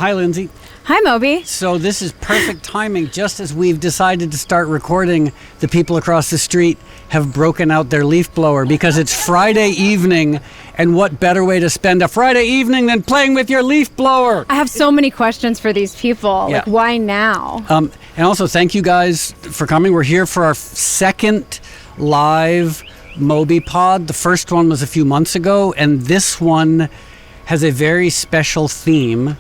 Hi, Lindsay. Hi, Moby. So this is perfect timing. Just as we've decided to start recording, the people across the street have broken out their leaf blower because it's Friday evening, and what better way to spend a Friday evening than playing with your leaf blower? I have so many questions for these people. Yeah. Like, why now? And also, thank you guys for coming. We're here for our second live Moby Pod. The first one was a few months ago, and this one has a very special theme,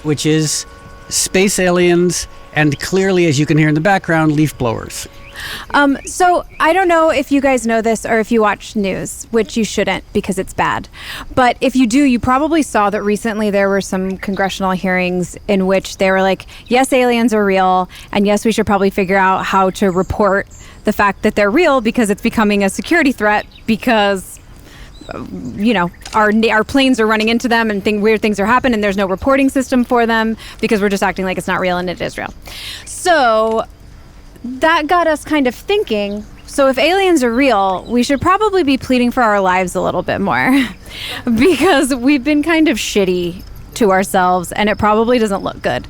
which is space aliens and, clearly, as you can hear in the background, leaf blowers. So I don't know if you guys know this or if you watch news, which you shouldn't because it's bad. But if you do, you probably saw that recently there were some congressional hearings in which they were like, yes, aliens are real. And yes, we should probably figure out how to report the fact that they're real because it's becoming a security threat because, you know, our planes are running into them and weird things are happening and there's no reporting system for them because we're just acting like it's not real and it is real. So that got us kind of thinking, so if aliens are real, we should probably be pleading for our lives a little bit more because we've been kind of shitty to ourselves and it probably doesn't look good.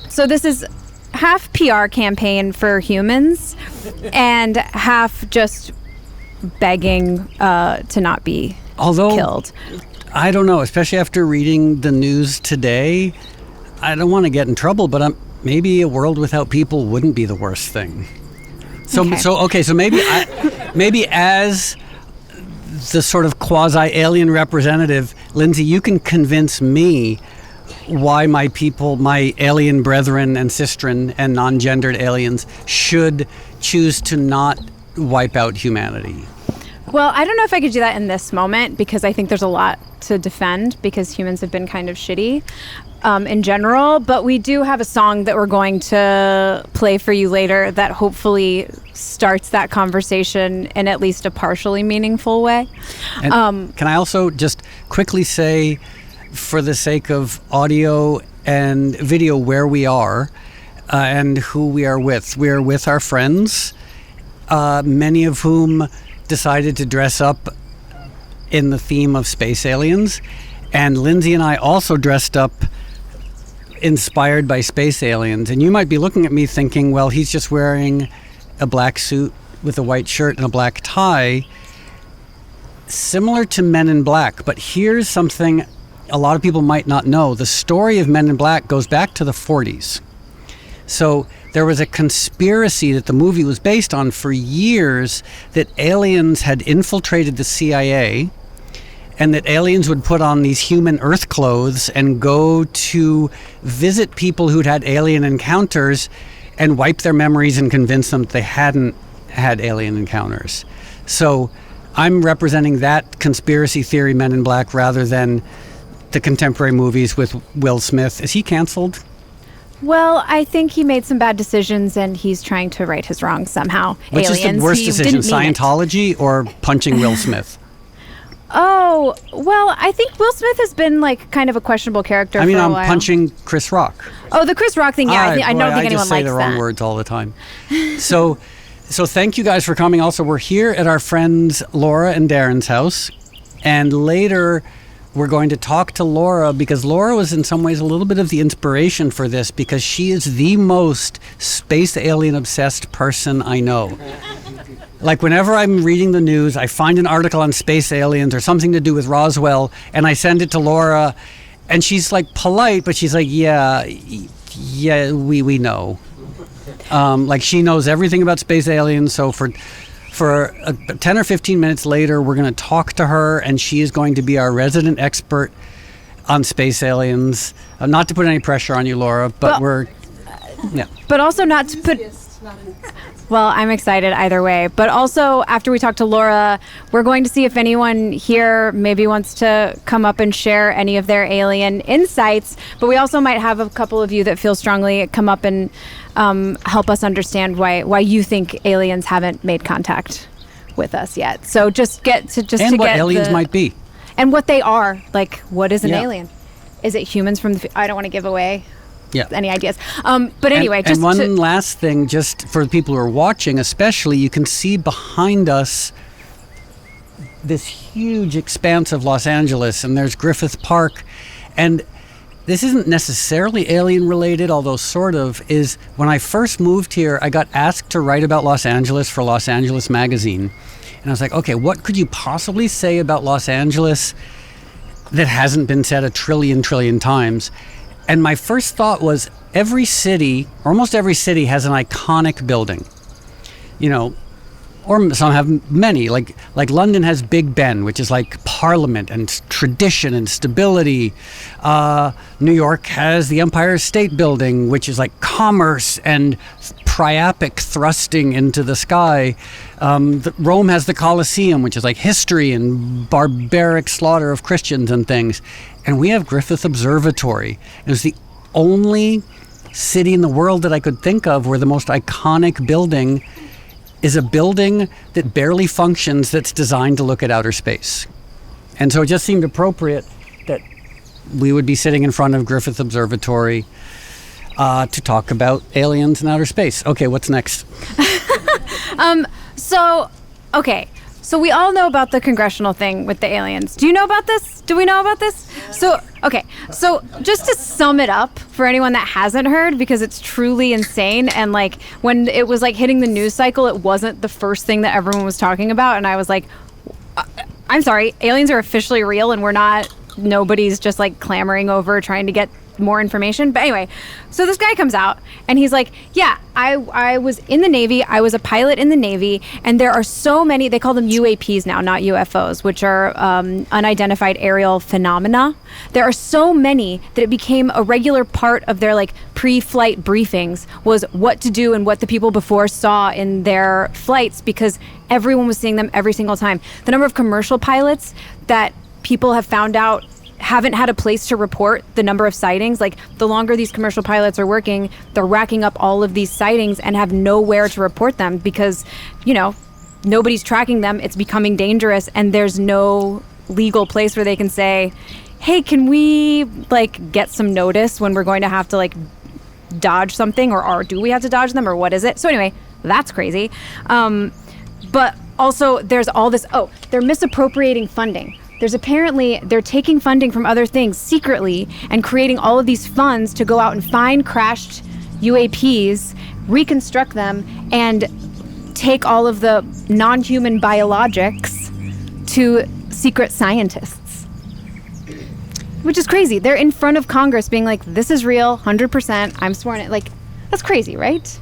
So this is half PR campaign for humans and half just begging to not be killed. I don't know, especially after reading the news today, I don't want to get in trouble, but maybe a world without people wouldn't be the worst thing. So maybe as the sort of quasi-alien representative, Lindsay, you can convince me why my people, my alien brethren and sistren and non-gendered aliens should choose to not wipe out humanity. Well, I don't know if I could do that in this moment because I think there's a lot to defend because humans have been kind of shitty in general. But we do have a song that we're going to play for you later that hopefully starts that conversation in at least a partially meaningful way. And can I also just quickly say, for the sake of audio and video, where we are and who we are with? We are with our friends, many of whom decided to dress up in the theme of space aliens, and Lindsay and I also dressed up inspired by space aliens. And you might be looking at me thinking, well, he's just wearing a black suit with a white shirt and a black tie, similar to Men in Black. But here's something a lot of people might not know. The story of Men in Black goes back to the 40s. So there was a conspiracy that the movie was based on for years that aliens had infiltrated the CIA and that aliens would put on these human Earth clothes and go to visit people who'd had alien encounters and wipe their memories and convince them that they hadn't had alien encounters. So I'm representing that conspiracy theory, Men in Black, rather than the contemporary movies with Will Smith. Is he canceled? Well, I think he made some bad decisions and he's trying to right his wrongs somehow. Which aliens, is the worst decision, Scientology or punching Will Smith? Oh, well, I think Will Smith has been like kind of a questionable character for a while. I'm punching Chris Rock. Oh, the Chris Rock thing, yeah. I don't think anyone likes that. I just say the wrong words all the time. So thank you guys for coming. Also, we're here at our friends Laura and Darren's house. And later, we're going to talk to Laura because Laura was in some ways a little bit of the inspiration for this because she is the most space alien obsessed person I know. Like whenever I'm reading the news, I find an article on space aliens or something to do with Roswell and I send it to Laura and she's like polite, but she's like, yeah, we know. Like she knows everything about space aliens. So for 10 or 15 minutes later, we're going to talk to her, and she is going to be our resident expert on space aliens. Not to put any pressure on you, Laura, but But also not to put... Well, I'm excited either way. But also, after we talk to Laura, we're going to see if anyone here maybe wants to come up and share any of their alien insights. But we also might have a couple of you that feel strongly come up and help us understand why you think aliens haven't made contact with us yet. So what aliens might be. And what they are. Like, what is an alien? Is it humans from the... I don't want to give away... any ideas. But anyway, and one last thing, just for the people who are watching, especially, you can see behind us this huge expanse of Los Angeles, and there's Griffith Park, and this isn't necessarily alien related, although sort of, is when I first moved here, I got asked to write about Los Angeles for Los Angeles Magazine. And I was like, okay, what could you possibly say about Los Angeles that hasn't been said a trillion times? And my first thought was every city, almost every city, has an iconic building. You know, or some have many, like London has Big Ben, which is like Parliament and tradition and stability. New York has the Empire State Building, which is like commerce and priapic thrusting into the sky. Rome has the Colosseum, which is like history and barbaric slaughter of Christians and things. And we have Griffith Observatory. It was the only city in the world that I could think of where the most iconic building is a building that barely functions, that's designed to look at outer space. And so it just seemed appropriate that we would be sitting in front of Griffith Observatory to talk about aliens and outer space. Okay, what's next? So we all know about the congressional thing with the aliens. Do you know about this? Do we know about this? So just to sum it up for anyone that hasn't heard, because it's truly insane, and like when it was like hitting the news cycle, it wasn't the first thing that everyone was talking about, and I was like, I'm sorry, aliens are officially real, and nobody's just like clamoring over trying to get more information. But anyway, so this guy comes out and he's like, yeah, I was in the Navy. I was a pilot in the Navy. And there are so many, they call them UAPs now, not UFOs, which are unidentified aerial phenomena. There are so many that it became a regular part of their like pre-flight briefings was what to do and what the people before saw in their flights, because everyone was seeing them every single time. The number of commercial pilots that people have found out haven't had a place to report the number of sightings. Like, the longer these commercial pilots are working, they're racking up all of these sightings and have nowhere to report them because, you know, nobody's tracking them. It's becoming dangerous, and there's no legal place where they can say, hey, can we like get some notice when we're going to have to like dodge something, or do we have to dodge them, or what is it? So anyway, that's crazy. But also there's all this, they're misappropriating funding. They're taking funding from other things secretly and creating all of these funds to go out and find crashed UAPs, reconstruct them, and take all of the non-human biologics to secret scientists. Which is crazy. They're in front of Congress being like, this is real, 100%, I'm sworn it. Like, that's crazy, right?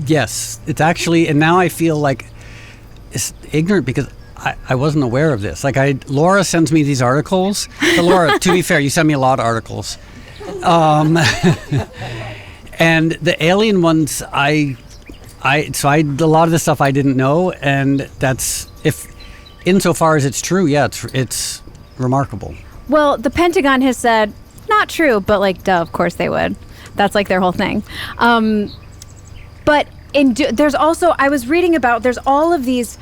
Yes, it's actually, and now I feel like it's ignorant because I wasn't aware of this. Like, Laura sends me these articles. But Laura, to be fair, you send me a lot of articles. And the alien ones, a lot of the stuff I didn't know, and that's, if insofar as it's true, yeah, it's remarkable. Well, the Pentagon has said, not true, but like, duh, of course they would. That's like their whole thing. But there's also, I was reading about, there's all of these.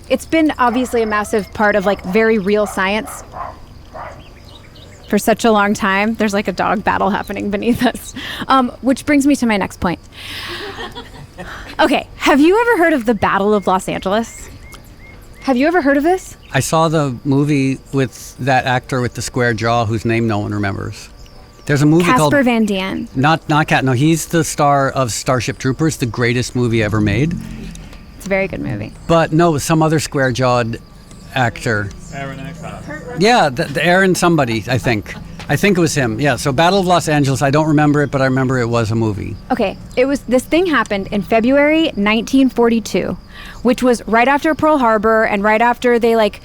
It's been obviously a massive part of like very real science for such a long time. There's like a dog battle happening beneath us, which brings me to my next point. Okay, have you ever heard of the Battle of Los Angeles? Have you ever heard of this? I saw the movie with that actor with the square jaw whose name no one remembers. There's a movie called Casper Van Dien. Not Cat. No, he's the star of Starship Troopers, the greatest movie ever made. It's a very good movie. But no, some other square-jawed actor. Aaron Eckhart. Yeah, the Aaron somebody, I think. I think it was him. Yeah, so Battle of Los Angeles, I don't remember it, but I remember it was a movie. Okay, this thing happened in February 1942, which was right after Pearl Harbor and right after they like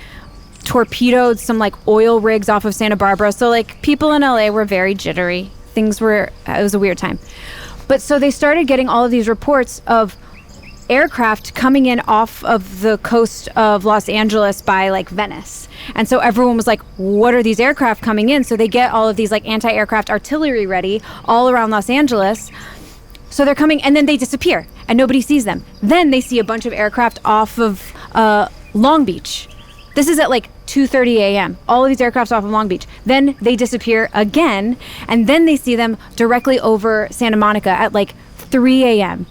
torpedoed some like oil rigs off of Santa Barbara. So like people in LA were very jittery. It was a weird time. But so they started getting all of these reports of aircraft coming in off of the coast of Los Angeles by like Venice. And so everyone was like, what are these aircraft coming in? So they get all of these like anti-aircraft artillery ready all around Los Angeles. So they're coming and then they disappear and nobody sees them. Then they see a bunch of aircraft off of Long Beach. This is at like 2:30 a.m. All of these aircrafts off of Long Beach. Then they disappear again, and then they see them directly over Santa Monica at like 3 a.m.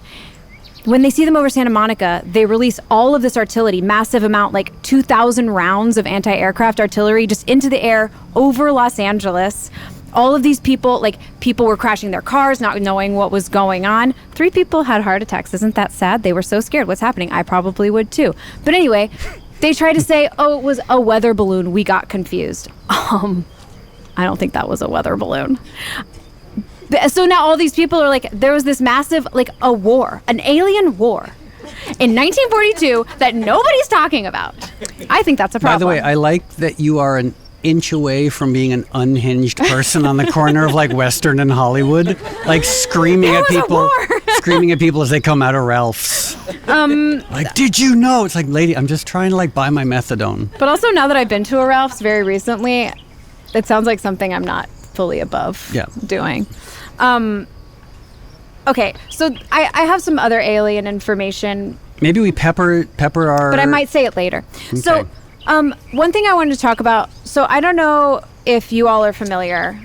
When they see them over Santa Monica, they release all of this artillery, massive amount, like 2,000 rounds of anti-aircraft artillery just into the air over Los Angeles, all of these people, like, people were crashing their cars, not knowing what was going on. 3 people had heart attacks. Isn't that sad? They were so scared. What's happening? I probably would too. But anyway, they tried to say, oh, it was a weather balloon. We got confused. I don't think that was a weather balloon. So now all these people are like, there was this massive, like, a war, an alien war in 1942 that nobody's talking about. I think that's a problem. By the way, I like that you are an inch away from being an unhinged person on the corner of like Western and Hollywood, like screaming at people as they come out of Ralph's. Like, did you know? It's like, lady, I'm just trying to like buy my methadone. But also, now that I've been to a Ralph's very recently, it sounds like something I'm not fully above doing. Okay, so I have some other alien information. Maybe we pepper our... But I might say it later. Okay. So, one thing I wanted to talk about, so I don't know if you all are familiar.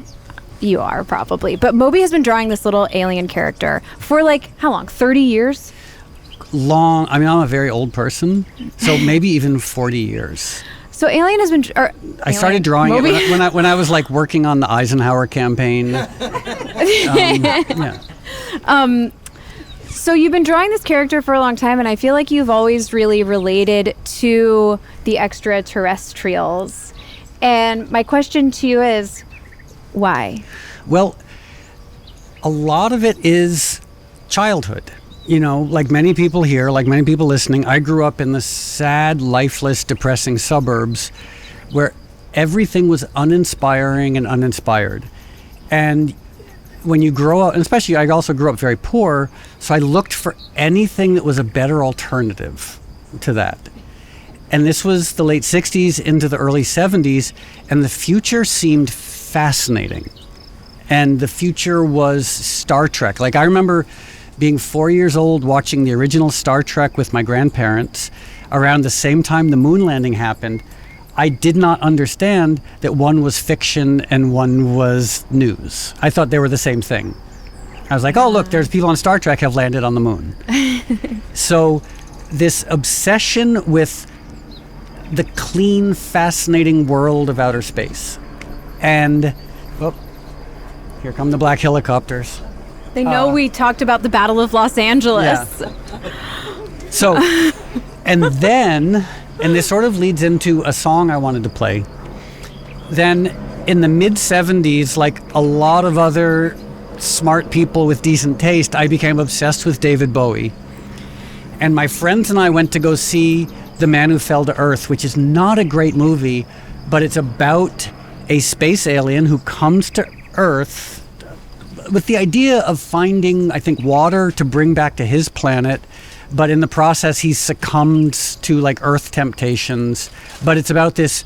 You are, probably. But Moby has been drawing this little alien character for, like, how long? 30 years? Long. I mean, I'm a very old person, so maybe even 40 years. So Alien has been... I started drawing it when I was, like, working on the Eisenhower campaign. So you've been drawing this character for a long time, and I feel like you've always really related to the extraterrestrials. And my question to you is, why? Well, a lot of it is childhood. You know, like many people here, like many people listening, I grew up in the sad, lifeless, depressing suburbs where everything was uninspiring and uninspired. And when you grow up, and especially I also grew up very poor, so I looked for anything that was a better alternative to that. And this was the late 60s into the early 70s, and the future seemed fascinating. And the future was Star Trek. Like, I remember being 4 years old watching the original Star Trek with my grandparents around the same time the moon landing happened. I did not understand that one was fiction and one was news. I thought they were the same thing. I was like, oh, look, there's people on Star Trek have landed on the moon. So this obsession with the clean, fascinating world of outer space. And, well, here come the black helicopters. They know we talked about the Battle of Los Angeles. Yeah. So, and then... And this sort of leads into a song I wanted to play. Then in the mid-70s, like a lot of other smart people with decent taste, I became obsessed with David Bowie. And my friends and I went to go see The Man Who Fell to Earth, which is not a great movie, but it's about a space alien who comes to Earth with the idea of finding, I think, water to bring back to his planet. But in the process, he succumbs to like Earth temptations. But it's about this,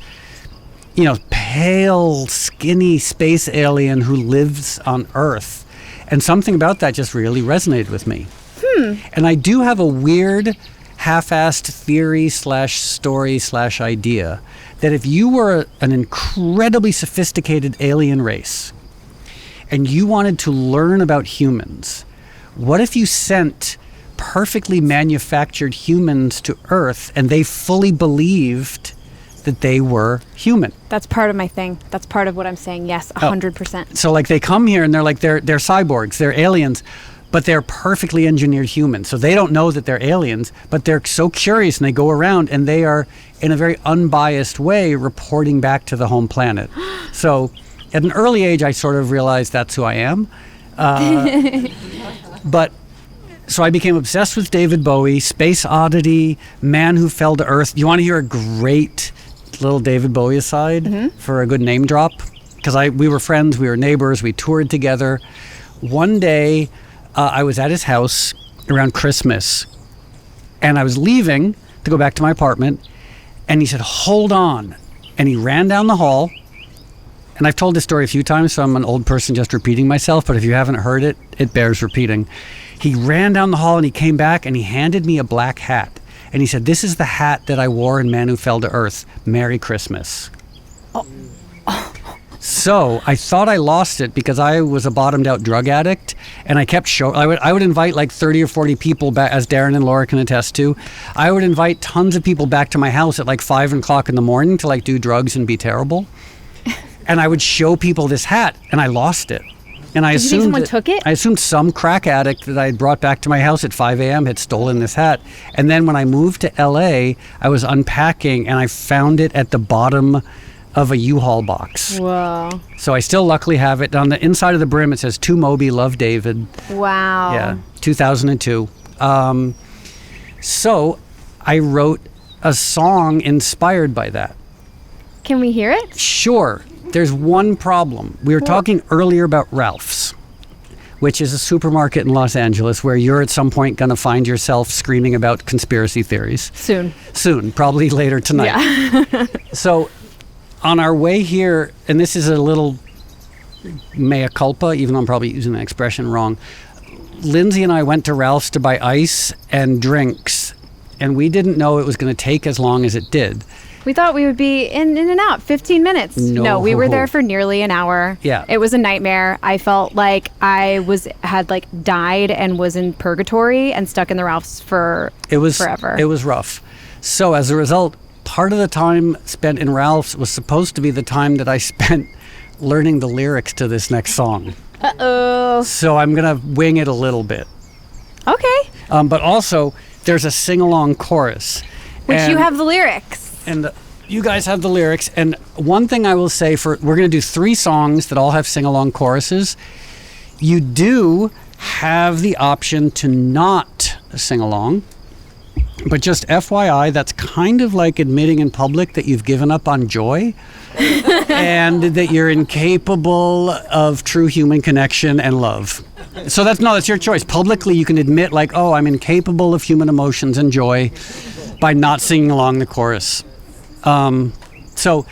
you know, pale, skinny space alien who lives on Earth. And something about that just really resonated with me. And I do have a weird, half-assed theory/story/idea that if you were an incredibly sophisticated alien race and you wanted to learn about humans, what if you sent perfectly manufactured humans to Earth and they fully believed that they were human? That's part of my thing. That's part of what I'm saying. Yes, 100%. So like they come here and they're like, they're cyborgs, they're aliens, but they're perfectly engineered humans. So they don't know that they're aliens, but they're so curious and they go around and they are, in a very unbiased way, reporting back to the home planet. So at an early age, I sort of realized that's who I am. But so I became obsessed with David Bowie, Space Oddity, Man Who Fell to Earth. You want to hear a great little David Bowie aside for a good name drop? Because we were friends, we were neighbors, we toured together. One day, I was at his house around Christmas, and I was leaving to go back to my apartment, and he said, hold on. And he ran down the hall, and I've told this story a few times, so I'm an old person just repeating myself, but if you haven't heard it, it bears repeating. He ran down the hall and he came back and he handed me a black hat. And he said, this is the hat that I wore in Man Who Fell to Earth. Merry Christmas. Oh. So I thought I lost it because I was a bottomed out drug addict, and I kept I would invite like 30 or 40 people back, as Darren and Laura can attest to. I would invite tons of people back to my house at like 5 o'clock in the morning to like do drugs and be terrible. And I would show people this hat, and I lost it. And I Did you think assumed someone took it? I assumed some crack addict that I had brought back to my house at 5 a.m. had stolen this hat. And then when I moved to LA, I was unpacking, and I found it at the bottom of a U-Haul box. Whoa. So I still luckily have it. On the inside of the brim, it says, "To Moby, love David." Wow. Yeah, 2002. So I wrote a song inspired by that. Can we hear it? Sure. There's one problem. We were talking earlier about Ralph's, which is a supermarket in Los Angeles where you're at some point going to find yourself screaming about conspiracy theories. Soon, probably later tonight. Yeah. So on our way here, and this is a little mea culpa, even though I'm probably using the expression wrong, Lindsay and I went to Ralph's to buy ice and drinks, and we didn't know it was going to take as long as it did. We thought we would be in and out 15 minutes. No, we were there for nearly an hour. Yeah. It was a nightmare. I felt like I had died and was in purgatory and stuck in the Ralph's forever. It was rough. So as a result, part of the time spent in Ralph's was supposed to be the time that I spent learning the lyrics to this next song. Uh-oh. So I'm going to wing it a little bit. Okay. But also, there's a sing-along chorus. Which you have the lyrics. And you guys have the lyrics. And one thing I will say, we're going to do 3 songs that all have sing-along choruses. You do have the option to not sing along. But just FYI, that's kind of like admitting in public that you've given up on joy and that you're incapable of true human connection and love. So that's your choice. Publicly, you can admit I'm incapable of human emotions and joy by not singing along the chorus. So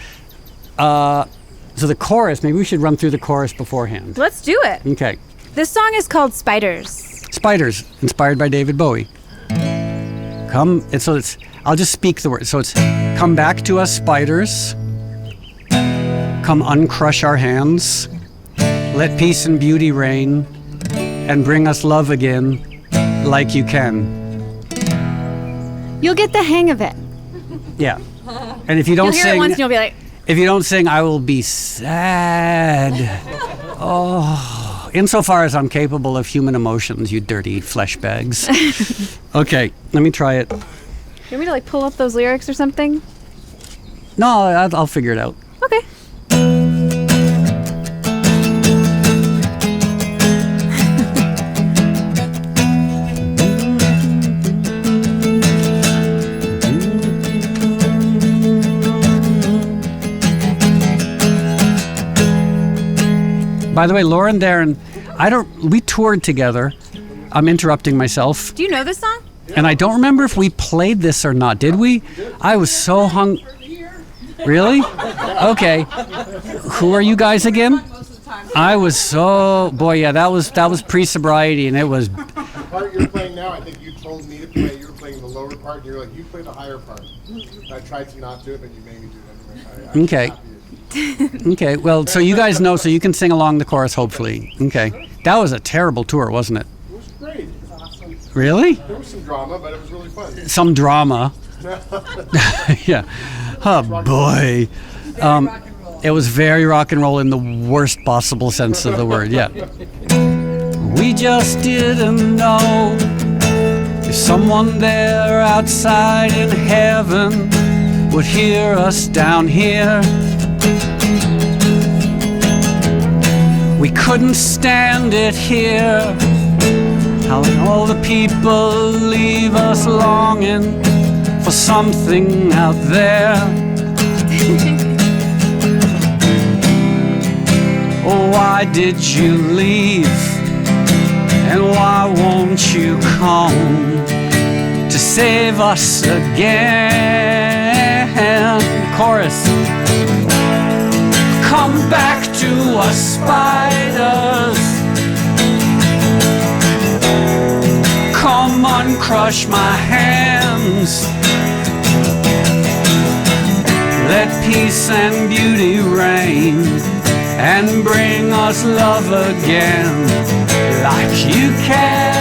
the chorus, maybe we should run through the chorus beforehand. Let's do it. Okay. This song is called Spiders. Spiders, inspired by David Bowie. I'll just speak the word. So it's, "Come back to us, spiders. Come uncrush our hands. Let peace and beauty reign, and bring us love again, like you can." You'll get the hang of it. Yeah. And if you don't You'll hear sing, it once and you'll be like, if you don't sing, I will be sad. Insofar as I'm capable of human emotions, you dirty flesh bags. Okay, let me try it. you want me to pull up those lyrics or something? No, I'll figure it out. Okay. By the way, Laura and Darren, we toured together. I'm interrupting myself. Do you know this song? And I don't remember if we played this or not. Did we? I was so Really? Okay. Who are you guys again? I was that was pre-sobriety, and it was. The part you're playing now, I think you told me to play. You were playing the lower part, and you're like, you play the higher part. And I tried to not do it, but you made me do it anyway. Okay. Okay, well, so you guys know, so you can sing along the chorus, hopefully. Okay. That was a terrible tour, wasn't it? It was great. It was awesome. Really? There was some drama, but it was really fun. Some drama. Yeah. Oh, boy. It was very rock and roll in the worst possible sense of the word, yeah. We just didn't know if someone there outside in heaven would hear us down here. We couldn't stand it here, how all the people leave us longing for something out there. Oh, why did you leave? And why won't you come to save us again? Chorus. Come back to us, spiders. Come uncrush my hands. Let peace and beauty reign, and bring us love again, like you can.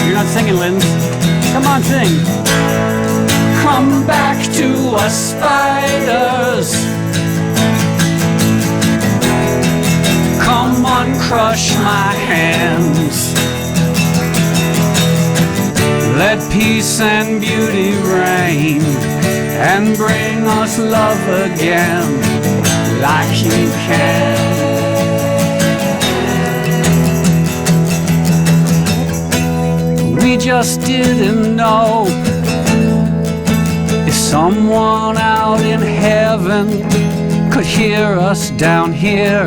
You're not singing, Linz. Come on, sing. Come back to us, spiders. crush my hands. Let peace and beauty reign and bring us love again like you can. We just didn't know if someone out in heaven could hear us down here.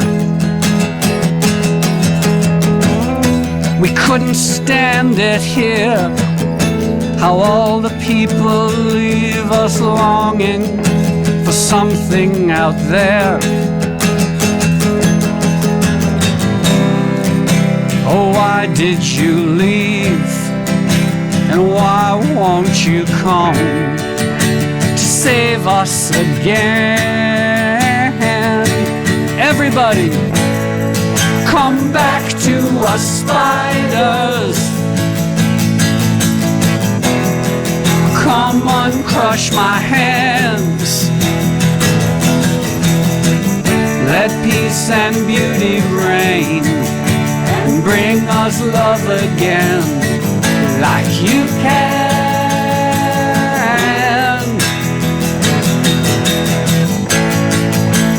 We couldn't stand it here, how all the people leave us longing for something out there. Oh, why did you leave? And why won't you come to save us again? Everybody, come back to us spiders. Come uncrush my hands. Let peace and beauty reign and bring us love again like you can.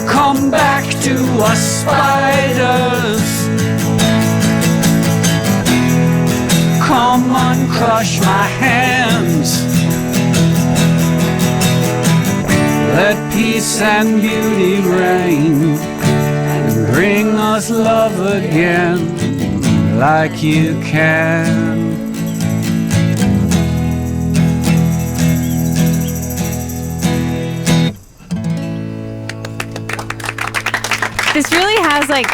Come back to us spiders. Come uncrush my hands. Let peace and beauty reign and bring us love again like you can. This really has like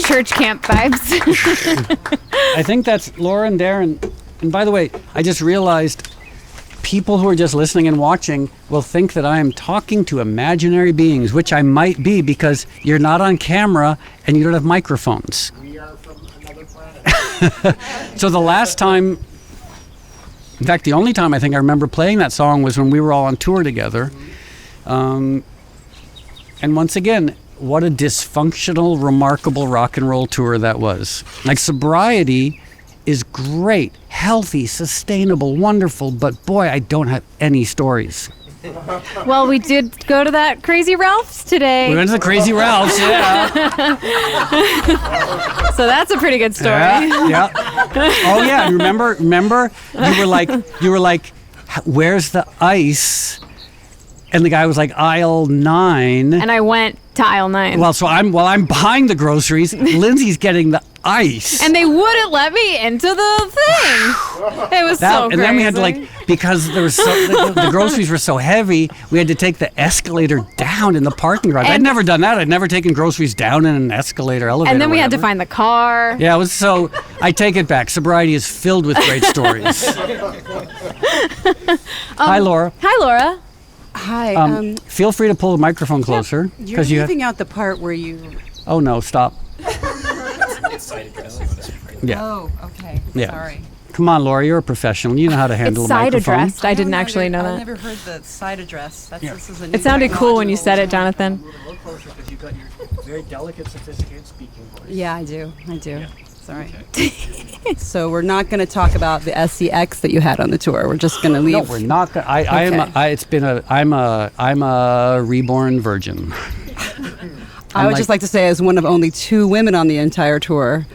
church camp vibes. I think that's Laura and Darren. And by the way, I just realized people who are just listening and watching will think that I am talking to imaginary beings, which I might be because you're not on camera and you don't have microphones. We are from another planet. So the last time, in fact, the only time I think I remember playing that song was when we were all on tour together. And once again, what a dysfunctional, remarkable rock and roll tour that was. Like, sobriety is great, healthy, sustainable, wonderful, but boy, I don't have any stories. Well, we did go to that Crazy Ralph's today. We went to the Crazy Ralph's, yeah. So that's a pretty good story. Yeah. Oh yeah, remember you were like, where's the ice? And the guy was like, aisle 9. And I went to aisle 9. Well, so I'm buying the groceries. Lindsay's getting the ice. And they wouldn't let me into the thing. It was so crazy. And then we had to because there was the groceries were so heavy, we had to take the escalator down in the parking garage. I'd never done that. I'd never taken groceries down in an escalator, elevator. And then we had to find the car. Yeah, it was so. I take it back. Sobriety is filled with great stories. Hi, Laura. Hi, Laura. Hi. Feel free to pull the microphone closer. You're leaving out the part where you... Oh, no, stop. Yeah. Oh, okay. Yeah. Sorry. Come on, Laura, you're a professional. You know how to handle It's a side microphone. addressed. I didn't actually know I that. never heard the side address. This is a new It sounded cool when you said it, technology. Jonathan. A little closer because you've got your very delicate, sophisticated speaking voice. Yeah, I do. Sorry. So we're not going to talk about the SCX that you had on the tour. We're just going to leave. No, we're not. I'm a reborn virgin. I would just like to say, as one of only 2 women on the entire tour,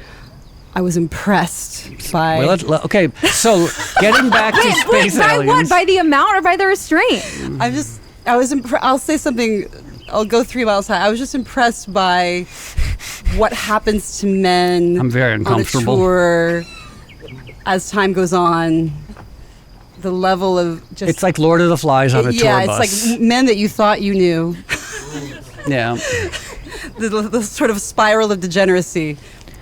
I was impressed by... Well, okay, so getting back to space by aliens. what? By the amount or by the restraint? I'll say something, I'll go 3 miles high. I was just impressed by what happens to men I'm very uncomfortable. on a tour as time goes on. The level of just... It's like Lord of the Flies on a tour bus. Yeah, it's like men that you thought you knew. Yeah. the sort of spiral of degeneracy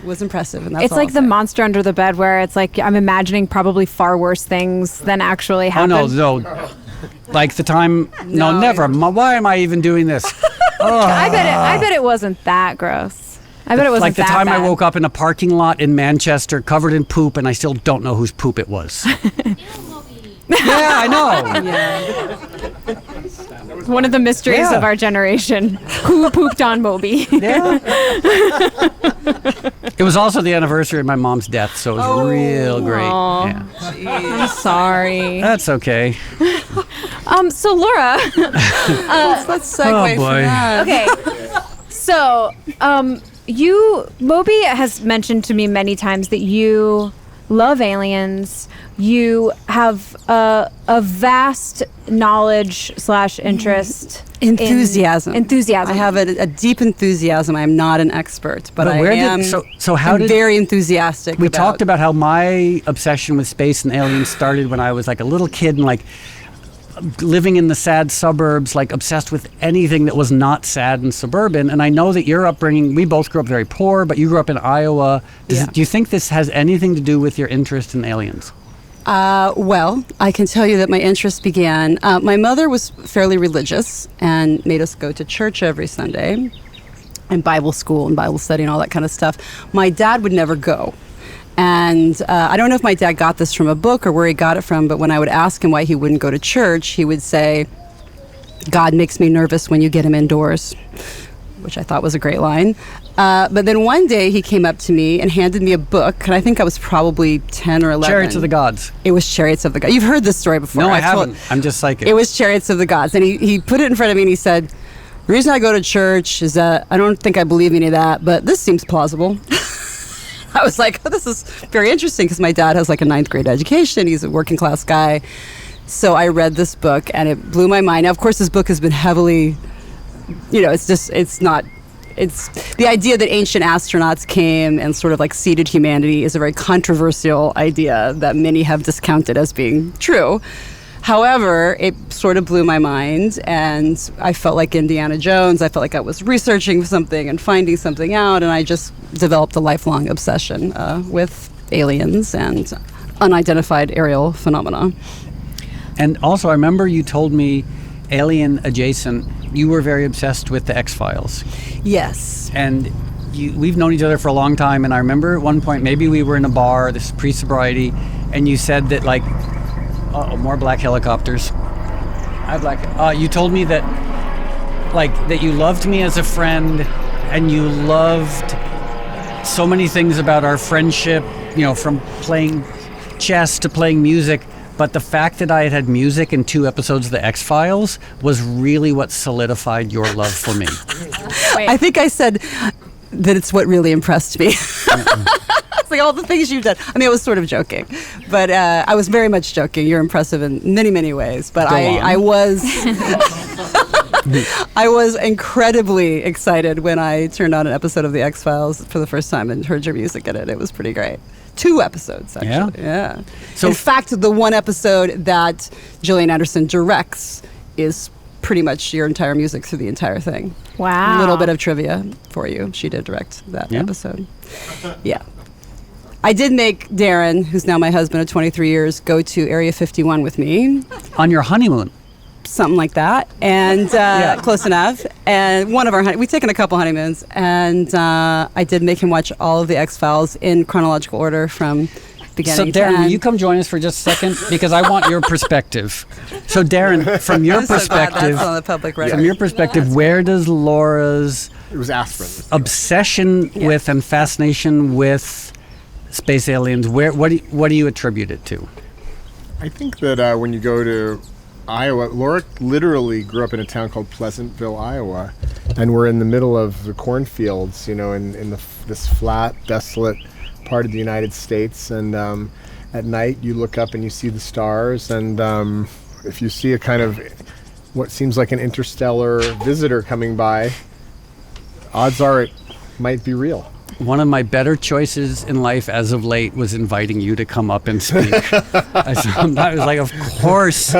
was impressive. And that's It's all like I'll the say. monster under the bed where it's like I'm imagining probably far worse things than actually Oh, happened. no. Like the time... No, No. never. Why am I even doing this? I bet it wasn't that gross. I bet it wasn't Like the that time bad. I woke up in a parking lot in Manchester covered in poop and I still don't know whose poop it was. Yeah, I know. One of the mysteries Yeah. of our generation. Who pooped on Moby? Yeah. It was also the anniversary of my mom's death, so it was real great. Aw. Yeah. I'm sorry. That's okay. So Laura, Let's segue Oh, from boy. that. okay. So, Moby has mentioned to me many times that you love aliens. You have a vast knowledge / interest. Enthusiasm. Enthusiasm. I have a deep enthusiasm. I am not an expert, but I where am did very enthusiastic. we talked about how my obsession with space and aliens started when I was like a little kid and like living in the sad suburbs, like obsessed with anything that was not sad and suburban. And I know that your upbringing, we both grew up very poor, but you grew up in Iowa. Yeah. Do you think this has anything to do with your interest in aliens? Well, I can tell you that my interest began. My mother was fairly religious and made us go to church every Sunday and Bible school and Bible study and all that kind of stuff. My dad would never go. And I don't know if my dad got this from a book or where he got it from, but when I would ask him why he wouldn't go to church, he would say, "God makes me nervous when you get him indoors," which I thought was a great line. But then one day he came up to me and handed me a book, and I think I was probably 10 or 11. Chariots of the Gods. It was Chariots of the Gods. You've heard this story before. No, I I've told- haven't. I'm just psychic. It was Chariots of the Gods. And he put it in front of me and he said, "The reason I go to church is that I don't think I believe any of that, but this seems plausible." I was like, oh, this is very interesting because my dad has like a 9th grade education. He's a working class guy. So I read this book and it blew my mind. Now, of course, this book has been heavily, it's the idea that ancient astronauts came and sort of like seeded humanity is a very controversial idea that many have discounted as being true. However, it sort of blew my mind, and I felt like Indiana Jones. I felt like I was researching something and finding something out, and I just developed a lifelong obsession with aliens and unidentified aerial phenomena. And also, I remember you told me, alien adjacent, you were very obsessed with the X-Files. Yes. And we've known each other for a long time, and I remember at one point, maybe we were in a bar, this is pre-sobriety, and you said that like, more black helicopters. You told me that, that you loved me as a friend, and you loved so many things about our friendship, from playing chess to playing music. But the fact that I had music in 2 episodes of the X-Files was really what solidified your love for me. Wait. I think I said that it's what really impressed me. It's like all the things you've done. I mean, I was sort of joking, but I was very much joking. You're impressive in many, many ways. But I was I was incredibly excited when I turned on an episode of The X-Files for the first time and heard your music in it. It was pretty great. 2 episodes, actually. Yeah. So, in fact, the one episode that Gillian Anderson directs is pretty much your entire music through the entire thing. Wow. A little bit of trivia for you. She did direct that episode. Yeah. I did make Darren, who's now my husband of 23 years, go to Area 51 with me. on your honeymoon. Something like that. And close enough. And we've taken a couple honeymoons. And I did make him watch all of the X-Files in chronological order from beginning to So Darren, end. will you come join us for just a second? Because I want your perspective. So Darren, from your I'm so glad perspective, that's on the public record. from your perspective, where does Laura's It was aspirin. obsession with and fascination with space aliens, what do you attribute it to? I think that when you go to Iowa, Laura literally grew up in a town called Pleasantville, Iowa, and we're in the middle of the cornfields, in this flat, desolate part of the United States. And at night, you look up and you see the stars, and if you see a kind of what seems like an interstellar visitor coming by, odds are it might be real. One of my better choices in life as of late was inviting you to come up and speak. I was like, of course.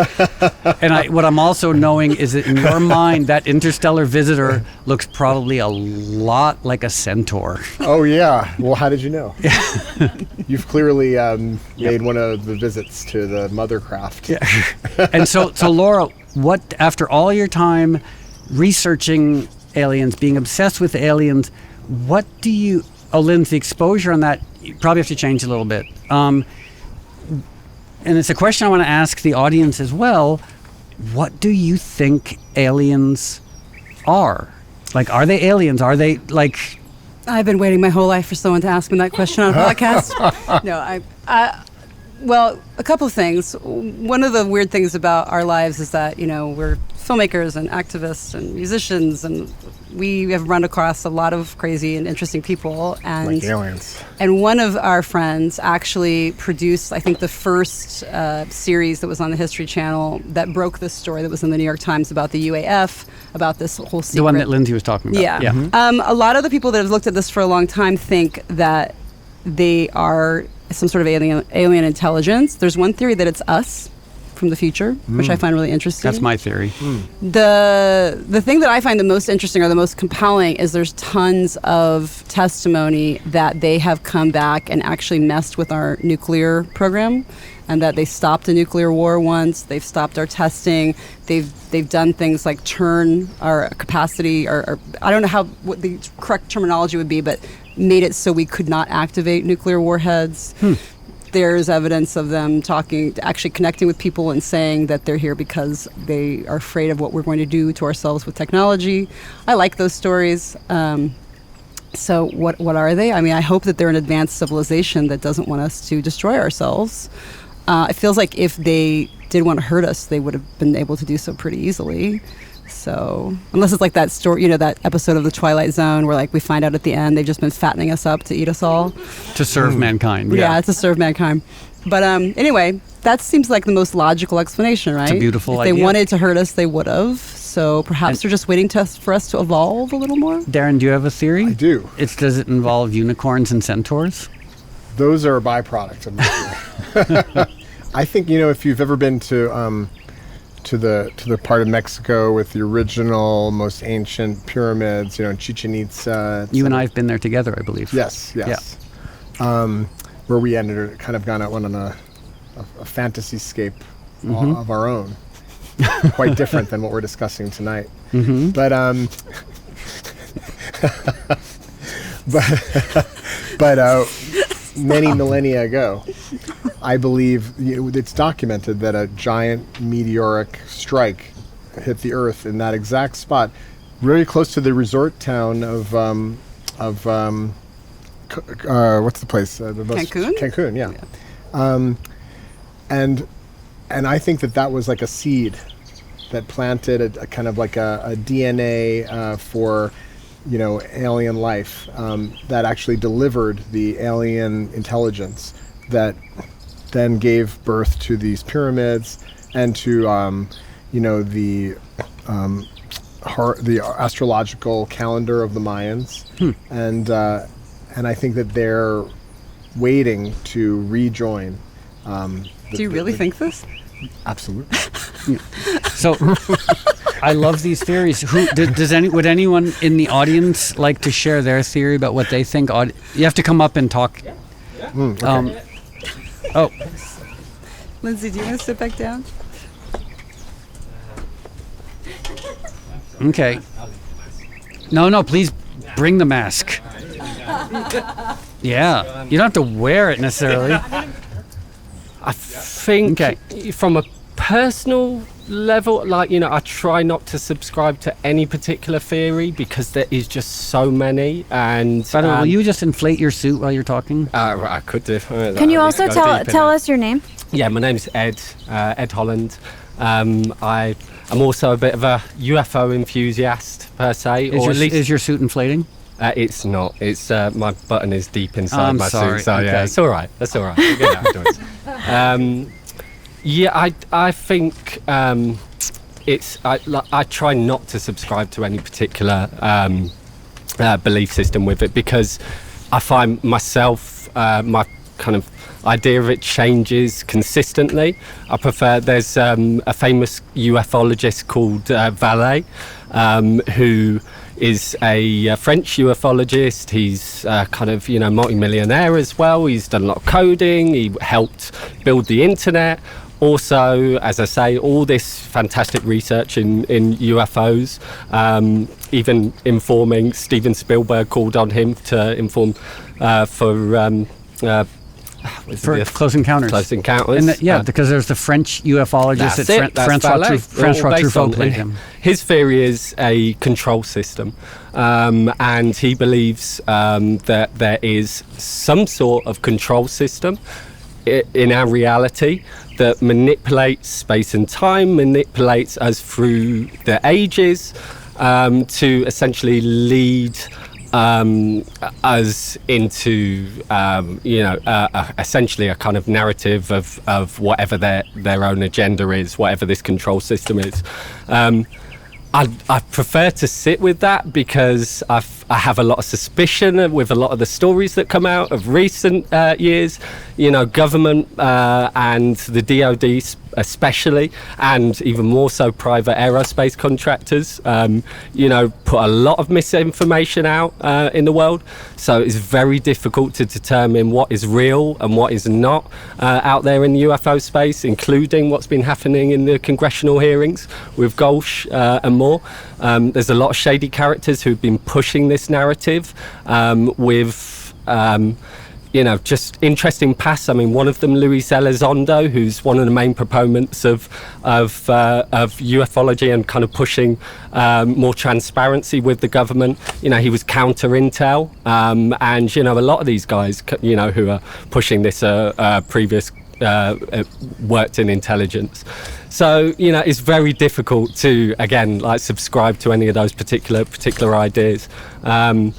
And what I'm also knowing is that in your mind, that interstellar visitor looks probably a lot like a centaur. Oh, yeah. Well, how did you know? You've clearly made one of the visits to the mothercraft. Yeah. And so Laura, what, after all your time researching aliens, being obsessed with aliens, what do you, Lindsay, exposure on that, you probably have to change a little bit. And it's a question I want to ask the audience as well. What do you think aliens are? Like, are they aliens? Are they, like, I've been waiting my whole life for someone to ask me that question on a podcast. No, well, a couple of things. One of the weird things about our lives is that, we're filmmakers and activists and musicians, and we have run across a lot of crazy and interesting people. And like aliens. And one of our friends actually produced, I think, the first series that was on the History Channel that broke this story that was in the New York Times about the UAF, about this whole secret. The one that Lindsay was talking about. Yeah. A lot of the people that have looked at this for a long time think that they are some sort of alien intelligence. There's one theory that it's us from the future, which I find really interesting. That's my theory. The thing that I find the most interesting or the most compelling is there's tons of testimony that they have come back and actually messed with our nuclear program, and that they stopped a nuclear war once. They've stopped our testing. They've done things like turn our capacity, or I don't know what the correct terminology would be, but made it so we could not activate nuclear warheads. There's evidence of them actually connecting with people and saying that they're here because they are afraid of what we're going to do to ourselves with technology. I like those stories. So what are they? I mean, I hope that they're an advanced civilization that doesn't want us to destroy ourselves. It feels like if they did want to hurt us, they would have been able to do so pretty easily. So unless it's like that story, that episode of The Twilight Zone where we find out at the end they've just been fattening us up to eat us all. To serve mankind. Yeah, to serve mankind. But anyway, that seems like the most logical explanation, right? It's a beautiful idea. If they idea. wanted to hurt us, they would have. So perhaps they're just waiting for us to evolve a little more. Darren, do you have a theory? I do. Does it involve unicorns and centaurs? Those are a byproduct of my theory. I think, if you've ever been to the part of Mexico with the original, most ancient pyramids, Chichen Itza. You and I have been there together, I believe. Yes. Yeah. Where we on a fantasy-scape of our own. Quite different than what we're discussing tonight. But many millennia ago, I believe it's documented that a giant meteoric strike hit the Earth in that exact spot, very close to the resort town of what's the place? Cancun? Cancun, yeah. And I think that was like a seed that planted a kind of like a DNA for alien life that actually delivered the alien intelligence that then gave birth to these pyramids and to the astrological calendar of the Mayans, and I think that they're waiting to rejoin. Do you really think this? Absolutely. So, I love these theories. Would anyone in the audience like to share their theory about what they think? You have to come up and talk. Okay. Lindsay, do you want to sit back down? Okay. No, please bring the mask. Yeah, you don't have to wear it necessarily. I think from a personal level, I try not to subscribe to any particular theory because there is just so many. And By the way, will you just inflate your suit while you're talking? I could do. Can you also tell us your name? Yeah, my name's Ed Holland. I'm also a bit of a UFO enthusiast per se. Is your suit inflating? It's not. It's my button is deep inside my sorry. suit. So okay. yeah, it's all right. That's all right. We'll get afterwards. I think it's. I try not to subscribe to any particular belief system with it because I find myself my kind of idea of it changes consistently. I prefer. There's a famous ufologist called Vallée who is a French ufologist. He's kind of, multi-millionaire as well. He's done a lot of coding. He helped build the internet. Also, as I say, all this fantastic research in UFOs, even informing Steven Spielberg called on him to inform for For Close Encounters. Close Encounters. And because there's the French ufologist Francois Truffaut played him. His theory is a control system, and he believes that there is some sort of control system in our reality that manipulates space and time, manipulates us through the ages, to essentially lead us into essentially a kind of narrative of whatever their own agenda is, whatever this control system is. I prefer to sit with that because I have a lot of suspicion with a lot of the stories that come out of recent years. Government and the DoD especially, and even more so private aerospace contractors, put a lot of misinformation out in the world. So it's very difficult to determine what is real and what is not out there in the UFO space, including what's been happening in the congressional hearings with Gulch and more. There's a lot of shady characters who've been pushing this narrative with just interesting pasts. I mean, one of them, Luis Elizondo, who's one of the main proponents of ufology and kind of pushing more transparency with the government. He was counter intel, and a lot of these guys, who are pushing this previous worked in intelligence. So it's very difficult to subscribe to any of those particular ideas. In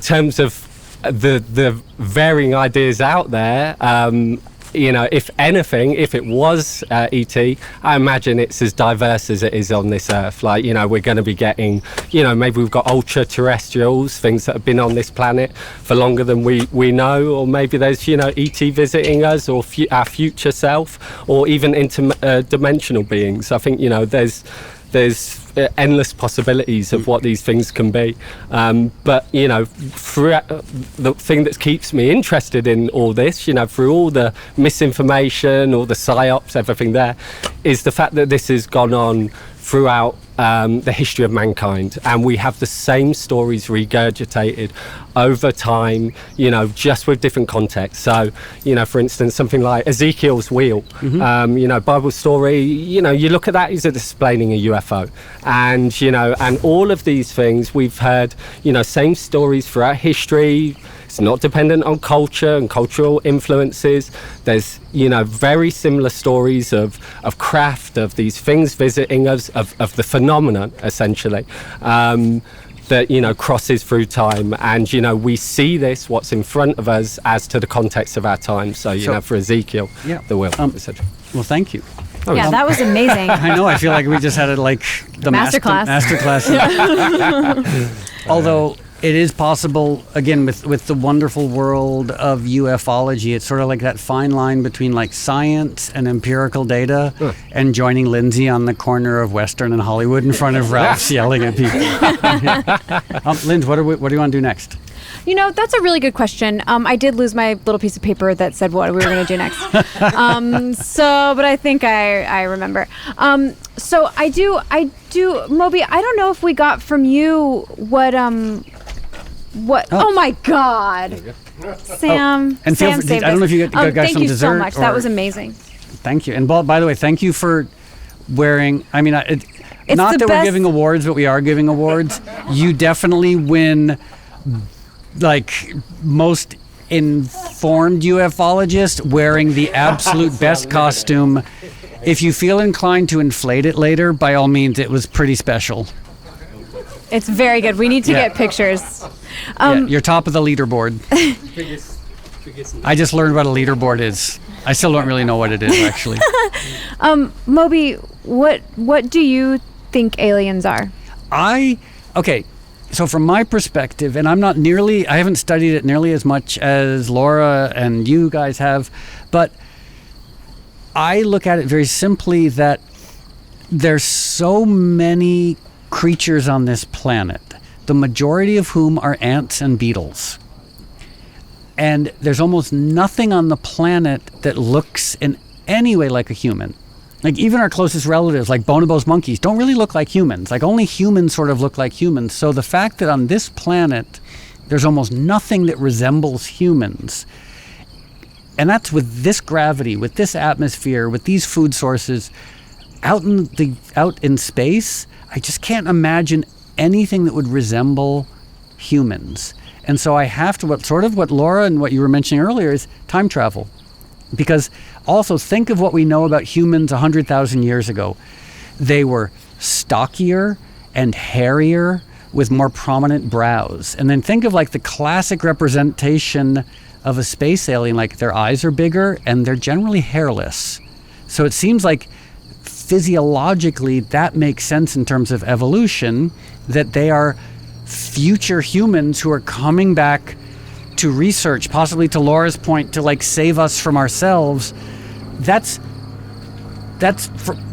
terms of the varying ideas out there, if anything, if it was ET, I imagine it's as diverse as it is on this earth. We're going to be getting, maybe we've got ultra-terrestrials, things that have been on this planet for longer than we know, or maybe there's, ET visiting us, or our future self, or even interdimensional beings. I think, there's endless possibilities of what these things can be, but throughout, the thing that keeps me interested in all this, through all the misinformation, all the psyops, everything there, is the fact that this has gone on throughout the history of mankind, and we have the same stories regurgitated over time, just with different contexts. So, for instance, something like Ezekiel's wheel, Bible story, you look at that, he's explaining a UFO, and and all of these things we've heard, same stories throughout history. It's not dependent on culture and cultural influences. There's, very similar stories of craft, of these things visiting us, of the phenomenon, essentially, that, crosses through time. And, we see this, what's in front of us, as to the context of our time. So, for Ezekiel, the will, etc. Well, thank you. That was amazing. I know. I feel like we just had the masterclass. Although it is possible, again, with the wonderful world of ufology, it's sort of like that fine line between science and empirical data, and joining Lindsay on the corner of Western and Hollywood in front of Ralph's yelling at people. Lindsay, what do you want to do next? That's a really good question. I did lose my little piece of paper that said what we were going to do next. But I think I remember. So I do, Moby, I don't know if we got from you what, oh my God. Sam, and Sam I don't know if you got thank some you dessert. So much. That was amazing. Thank you. And by the way, thank you for wearing, not that best. we're giving awards, but we are giving awards. You definitely win most informed ufologist wearing the absolute best costume. If you feel inclined to inflate it later, by all means, it was pretty special. It's very good. We need to get pictures. You're top of the leaderboard. I just learned what a leaderboard is. I still don't really know what it is, actually. Moby, what do you think aliens are? Okay. So from my perspective, and I haven't studied it nearly as much as Laura and you guys have, but I look at it very simply that there's so many creatures on this planet, the majority of whom are ants and beetles. And there's almost nothing on the planet that looks in any way like a human. Even our closest relatives, like bonobos monkeys, don't really look like humans. Only humans sort of look like humans. So the fact that on this planet There's almost nothing that resembles humans. And that's with this gravity, with this atmosphere, with these food sources, out in space. I just can't imagine anything that would resemble humans. And so I have to, what Laura and what you were mentioning earlier is time travel. Because also think of what we know about humans 100,000 years ago. They were stockier and hairier with more prominent brows. And then think of like the classic representation of a space alien, like their eyes are bigger and they're generally hairless. So it seems like physiologically that makes sense in terms of evolution, that they are future humans who are coming back to research, possibly to Laura's point, to like save us from ourselves.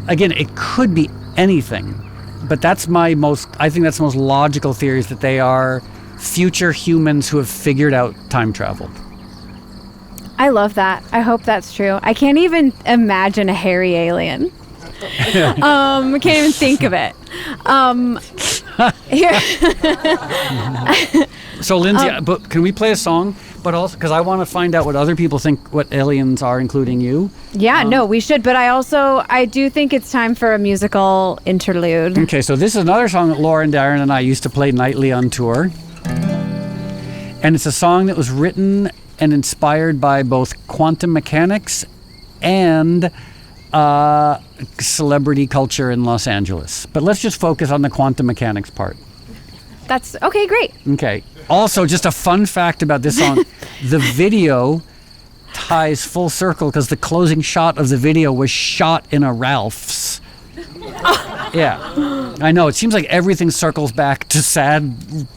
Again, it could be anything, but I think that's the most logical theory, is that they are future humans who have figured out time travel. I love that. I hope that's true. I can't even imagine a hairy alien. I can't even think of it. Here. So Lindsay, but can we play a song? But also, because I want to find out what other people think what aliens are, including you. Yeah, no, we should. But I do think it's time for a musical interlude. Okay, so this is another song that Laura and Darren and I used to play nightly on tour. And it's a song that was written and inspired by both quantum mechanics and celebrity culture in Los Angeles. But let's just focus on the quantum mechanics part. That's okay, great. Okay. Also, just a fun fact about this song, the video ties full circle because the closing shot of the video was shot in a Ralph's. Yeah. I know. It seems like everything circles back to sad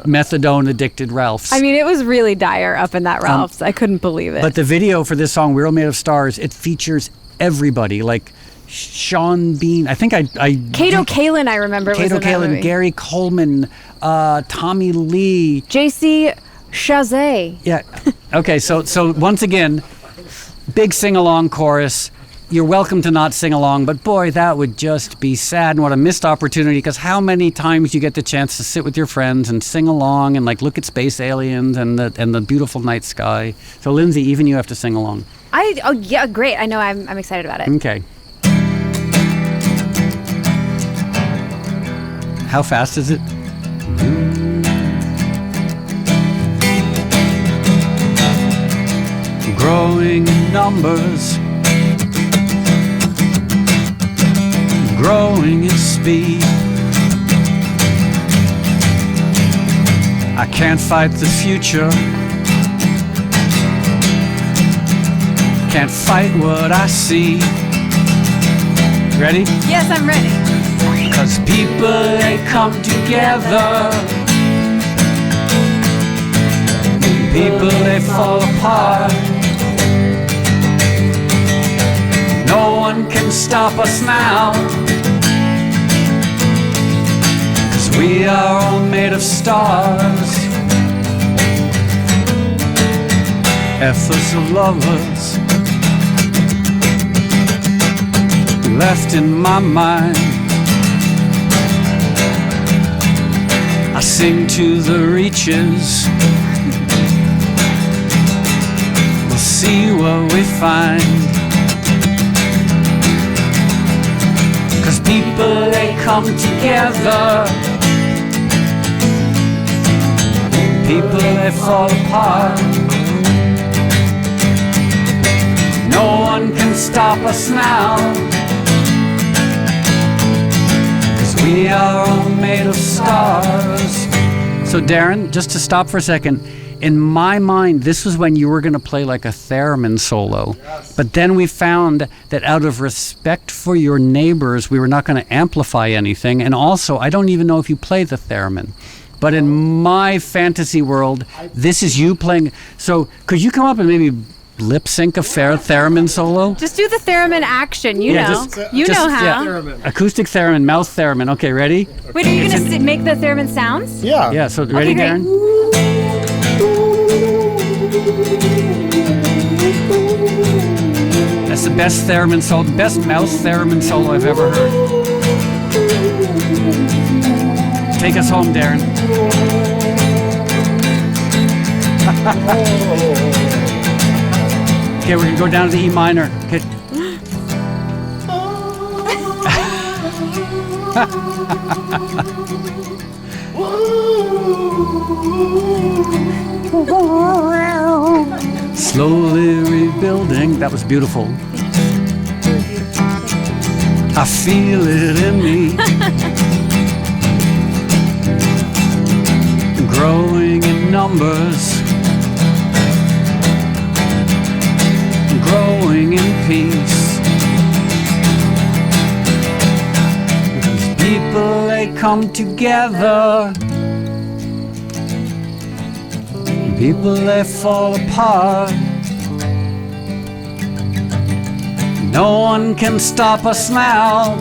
methadone addicted Ralph's. I mean, it was really dire up in that Ralph's. I couldn't believe it. But the video for this song, We're All Made of Stars, it features everybody, like Sean Bean. I think Kato Kalin, I remember. Kato Kalin, Gary Coleman, Tommy Lee, JC Chazé. Yeah. Okay. So once again, big sing along chorus. You're welcome to not sing along, but boy, that would just be sad, and what a missed opportunity, because how many times you get the chance to sit with your friends and sing along and like look at space aliens and the beautiful night sky. So Lindsay, even you have to sing along. Oh yeah, great. I know. I'm excited about it. Okay. How fast is it? Growing in numbers, growing in speed. I can't fight the future, can't fight what I see. Ready? Yes, I'm ready. 'Cause people, they come together, people, they fall apart. No one can stop us now, 'cause we are all made of stars. Efforts of lovers left in my mind. I sing to the reaches, we'll see what we find. 'Cause people, they come together, people, they fall apart. No one can stop us now, 'cause we are all made of stars. So Darren, just to stop for a second, in my mind, this was when you were going to play like a theremin solo. Yes. But then we found that out of respect for your neighbors, we were not going to amplify anything. And also, I don't even know if you play the theremin. But in my fantasy world, this is you playing. So could you come up and maybe lip sync a theremin solo? Just do the theremin action. You know. You know how. Yeah. Acoustic theremin, mouth theremin. Okay, ready? Wait, are you going to make the theremin sounds? Yeah. Yeah, so ready, Okay, Darren? That's the best theremin solo, best mouth theremin solo I've ever heard. Take us home, Darren. Okay, we're gonna go down to the E minor. Okay. Slowly rebuilding. That was beautiful. I feel it in me. Growing in numbers. Growing in peace. Because people, they come together. People, they fall apart. No one can stop us now.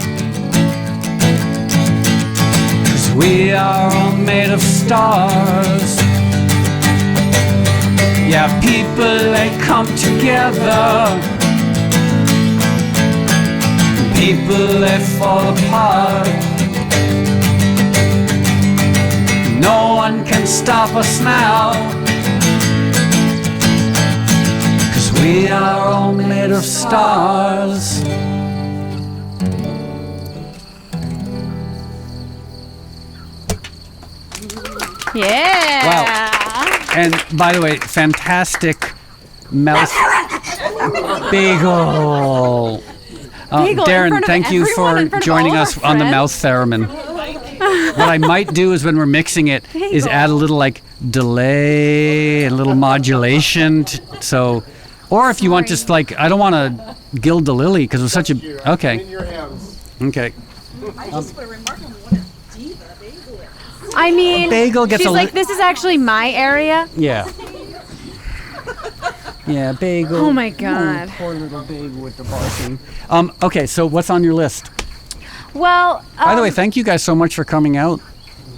'Cause we are all made of stars. Yeah, people, they come together. People, they fall apart. No one can stop us now. 'Cause we are all made of stars. Yeah. Wow. And by the way, fantastic mouth bagel. Bagel in Darren, front of thank you everyone, in for front of joining all us our on the friends. mouth theremin. What I might do is when we're mixing it is Bagel. add a little like delay, a little modulation. So, or if you want just like, I don't want to gild the lily because it was such a, okay. In your hands. Okay. I mean, bagel gets she's a like, this is actually my area. Yeah. Yeah, bagel. Oh my God. Oh, poor little bagel with the barking. Okay, so what's on your list? Well, By the way, thank you guys so much for coming out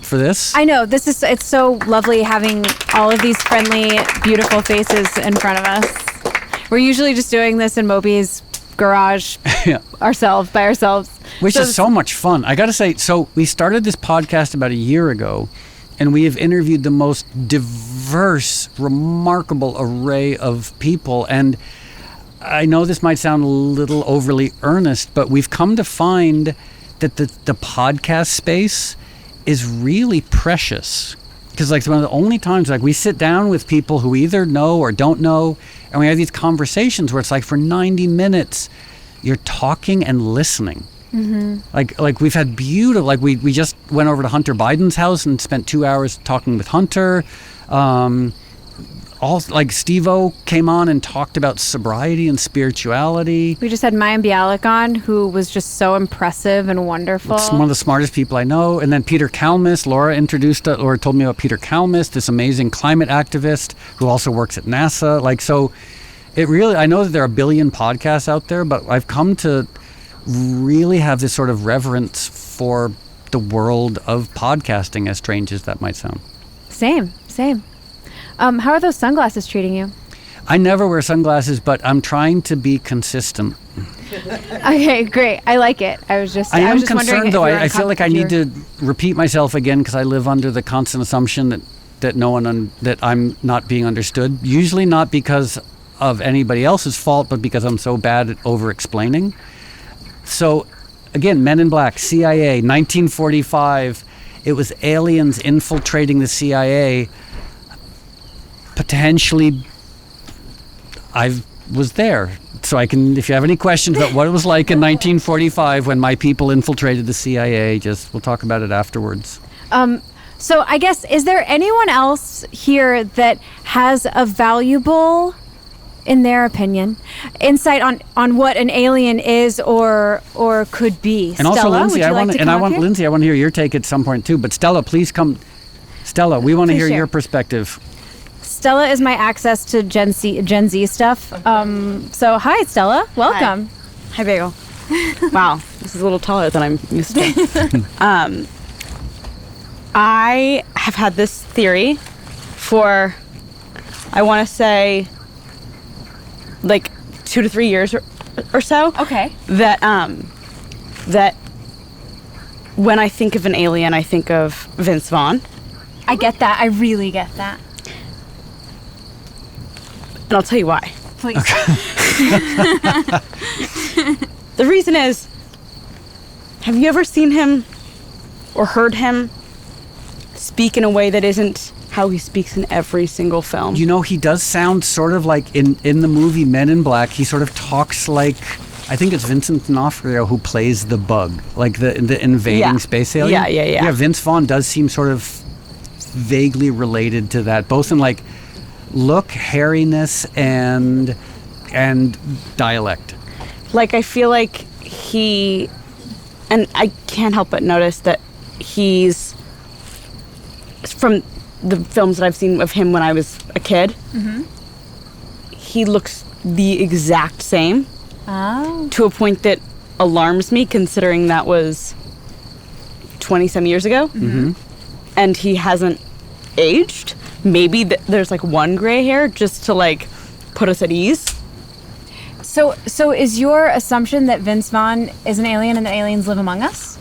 for this. I know it's so lovely having all of these friendly, beautiful faces in front of us. We're usually just doing this in Moby's garage Yeah. by ourselves. Which So is so much fun. I got to say, so we started this podcast about a year ago, and we have interviewed the most diverse, remarkable array of people. And I know this might sound a little overly earnest, but we've come to find that the podcast space is really precious. Because like one of the only times like we sit down with people who either know or don't know, and we have these conversations where it's like for 90 minutes, you're talking and listening. Mm-hmm. Like we've had beautiful, like we just went over to Hunter Biden's house and spent 2 hours talking with Hunter. Like Steve-O came on and talked about sobriety and spirituality. We just had Mayim Bialik on, who was just so impressive and wonderful. It's one of the smartest people I know. And then Peter Kalmus, Laura told me about Peter Kalmus, this amazing climate activist who also works at NASA. Like, so it really, I know that there are a billion podcasts out there, but I've come to really have this sort of reverence for the world of podcasting, as strange as that might sound. Same. How are those sunglasses treating you? I never wear sunglasses, but I'm trying to be consistent. Okay, great. I like it. I was just I am wondering concerned, if though. you were I feel like I need uncomfortable. to repeat myself again because I live under the constant assumption that no one that I'm not being understood. Usually not because of anybody else's fault, but because I'm so bad at over-explaining. So, again, Men in Black, CIA, 1945. It was aliens infiltrating the CIA. Potentially, I was there. So I can, if you have any questions about what it was like in 1945 when my people infiltrated the CIA, we'll talk about it afterwards. So I guess, is there anyone else here that has a valuable, in their opinion, insight on what an alien is or could be? And also, Stella, Lindsay, would you like to come up here? Lindsay, I want to hear your take at some point too. But Stella, please come. Stella, we want to Please hear share. your perspective. Stella is my access to Gen Z stuff. So hi, Stella. Welcome. Hi, Bagel. Wow, this is a little taller than I'm used to. I have had this theory for, I want to say, like 2 to 3 years or so. Okay. That when I think of an alien, I think of Vince Vaughn. I get that. I really get that. And I'll tell you why. Please. The reason is, have you ever seen him or heard him speak in a way that isn't how he speaks in every single film? You know, he does sound sort of like in the movie Men in Black, he sort of talks like, I think it's Vincent D'Onofrio who plays the bug, like the invading space alien. Yeah. Yeah, Vince Vaughn does seem sort of vaguely related to that, both in like look, hairiness, and dialect. Like, I feel like and I can't help but notice that he's, from the films that I've seen of him when I was a kid, he looks the exact same. Oh. To a point that alarms me, considering that was 20-some years ago. And he hasn't aged. Maybe there's like one gray hair just to like put us at ease. So is your assumption that Vince Vaughn is an alien and the aliens live among us?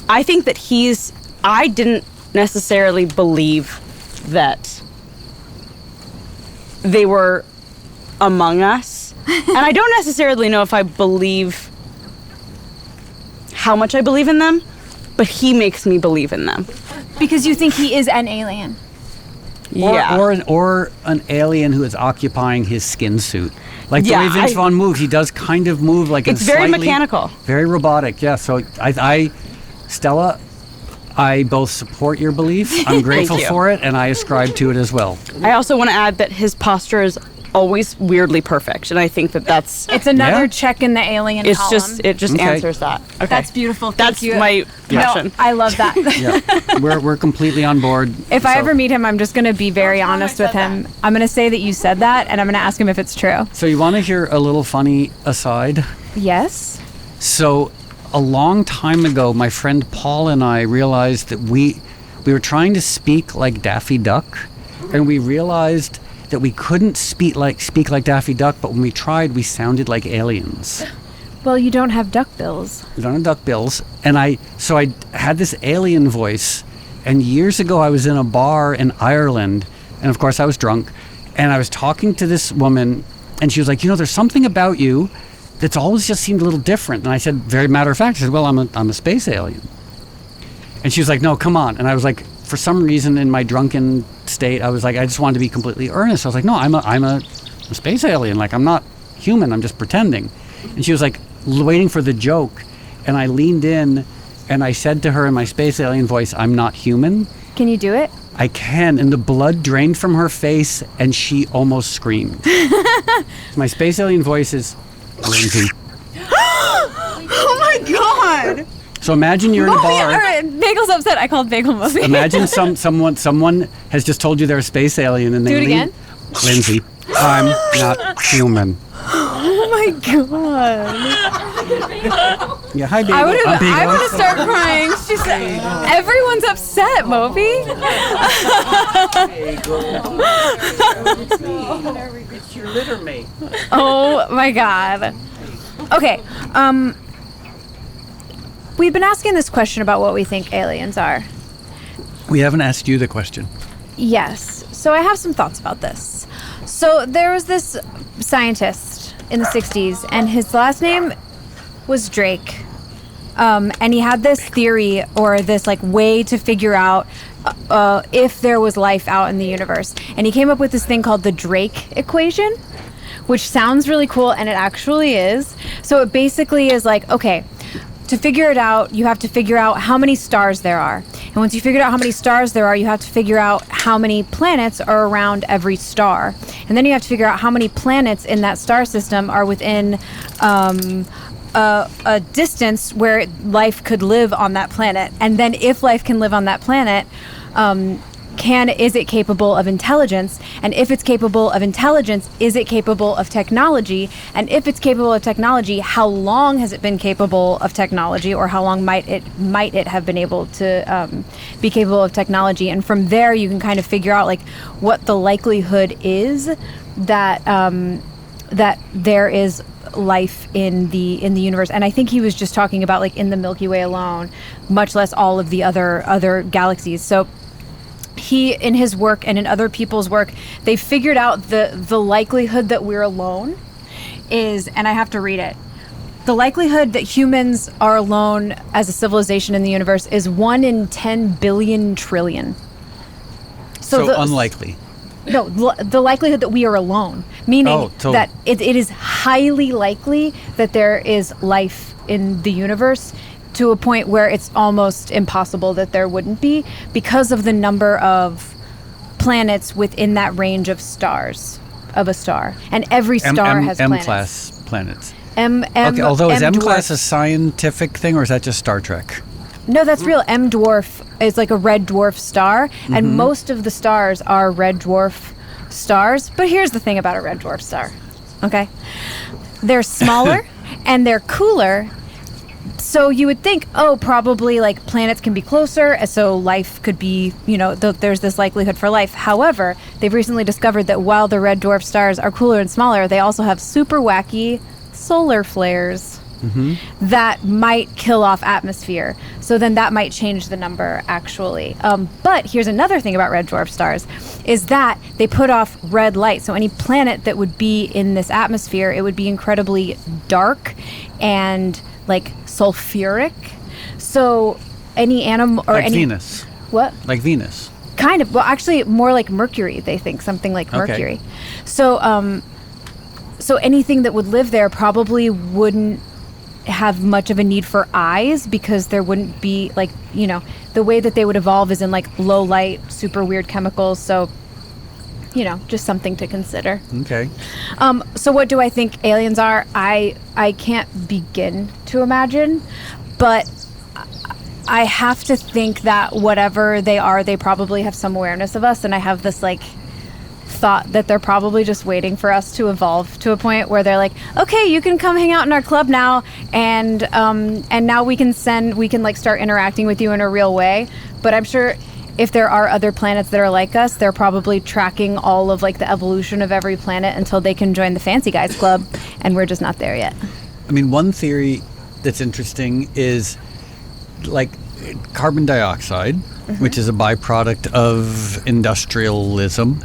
I think that I didn't necessarily believe that they were among us. And I don't necessarily know if I believe how much I believe in them, but he makes me believe in them. Because you think he is an alien. Or an alien who is occupying his skin suit. Like the way Vince Vaughn moves, he does kind of move like it's very mechanical. Very robotic, yeah. So Stella, I both support your belief, I'm grateful for it, and I ascribe to it as well. I also want to add that his posture is always weirdly perfect, and I think that's it's another check in the alien column. It just answers that. Okay. That's beautiful. Thank that's you. my passion. No, I love that. Yeah, we're completely on board. If I ever meet him, I'm just going to be very honest with him. I'm going to say that you said that, and I'm going to ask him if it's true. So you want to hear a little funny aside? Yes. So a long time ago, my friend Paul and I realized that we were trying to speak like Daffy Duck, and we realized that we couldn't speak like Daffy Duck, but when we tried, we sounded like aliens. Well, you don't have duck bills. We don't have duck bills. And I had this alien voice, and years ago I was in a bar in Ireland, and of course I was drunk, and I was talking to this woman, and she was like, there's something about you that's always just seemed a little different. And I said, very matter of fact, I said, well, I'm a space alien. And she was like, no, come on. And I was like, for some reason in my drunken state, I was like, I just wanted to be completely earnest. I was like, no, I'm a space alien. Like, I'm not human. I'm just pretending. And she was like waiting for the joke. And I leaned in and I said to her in my space alien voice, I'm not human. Can you do it? I can. And the blood drained from her face and she almost screamed. My space alien voice is Lindsay. Oh my God. So imagine you're in a bar. Bagel's upset. I called Bagel Moby. Imagine someone has just told you they're a space alien and they do it again. Lindsay, I'm not human. Oh my God. Yeah, hi Bagel. I would have started crying. She said, everyone's upset, Moby. It's your litter mate. Oh my God. Okay. We've been asking this question about what we think aliens are. We haven't asked you the question. Yes. So I have some thoughts about this. So there was this scientist in the 60s, and his last name was Drake. And he had this theory, or this like way to figure out if there was life out in the universe. And he came up with this thing called the Drake equation, which sounds really cool, and it actually is. So it basically is like, okay, to figure it out, you have to figure out how many stars there are. And once you figure out how many stars there are, you have to figure out how many planets are around every star. And then you have to figure out how many planets in that star system are within a distance where life could live on that planet. And then if life can live on that planet, is it capable of intelligence? And if it's capable of intelligence, is it capable of technology? And if it's capable of technology, how long has it been capable of technology, or how long might it have been able to be capable of technology? And from there, you can kind of figure out like what the likelihood is that that there is life in the universe. And I think he was just talking about like in the Milky Way alone, much less all of the other galaxies. So he, in his work and in other people's work, they figured out the likelihood that we're alone is, and I have to read it, the likelihood that humans are alone as a civilization in the universe is 1 in 10 billion trillion. So unlikely. No, the likelihood that we are alone, meaning that it is highly likely that there is life in the universe, to a point where it's almost impossible that there wouldn't be, because of the number of planets within that range of stars, of a star. And every star has planets. M-class planets. Although is M-class dwarf. a scientific thing, or is that just Star Trek? No, that's real. M dwarf is like a red dwarf star, and most of the stars are red dwarf stars. But here's the thing about a red dwarf star, okay? They're smaller and they're cooler. So you would think, probably like planets can be closer, so life could be, there's this likelihood for life. However, they've recently discovered that while the red dwarf stars are cooler and smaller, they also have super wacky solar flares that might kill off atmosphere. So then that might change the number, actually. But here's another thing about red dwarf stars, is that they put off red light. So any planet that would be in this atmosphere, it would be incredibly dark and like sulfuric. So any animal or like any Venus. What? Like Venus. Kind of. Well, actually, more like Mercury. They think something like Mercury. So, so anything that would live there probably wouldn't have much of a need for eyes, because there wouldn't be like, the way that they would evolve is in like low light, super weird chemicals. So, just something to consider. Okay. So what do I think aliens are? I can't begin to imagine, but I have to think that whatever they are, they probably have some awareness of us, and I have this like thought that they're probably just waiting for us to evolve to a point where they're like, okay, you can come hang out in our club now, and now we can like start interacting with you in a real way. But I'm sure if there are other planets that are like us, they're probably tracking all of like the evolution of every planet until they can join the fancy guys club, and we're just not there yet. I mean, one theory that's interesting is like carbon dioxide, which is a byproduct of industrialism.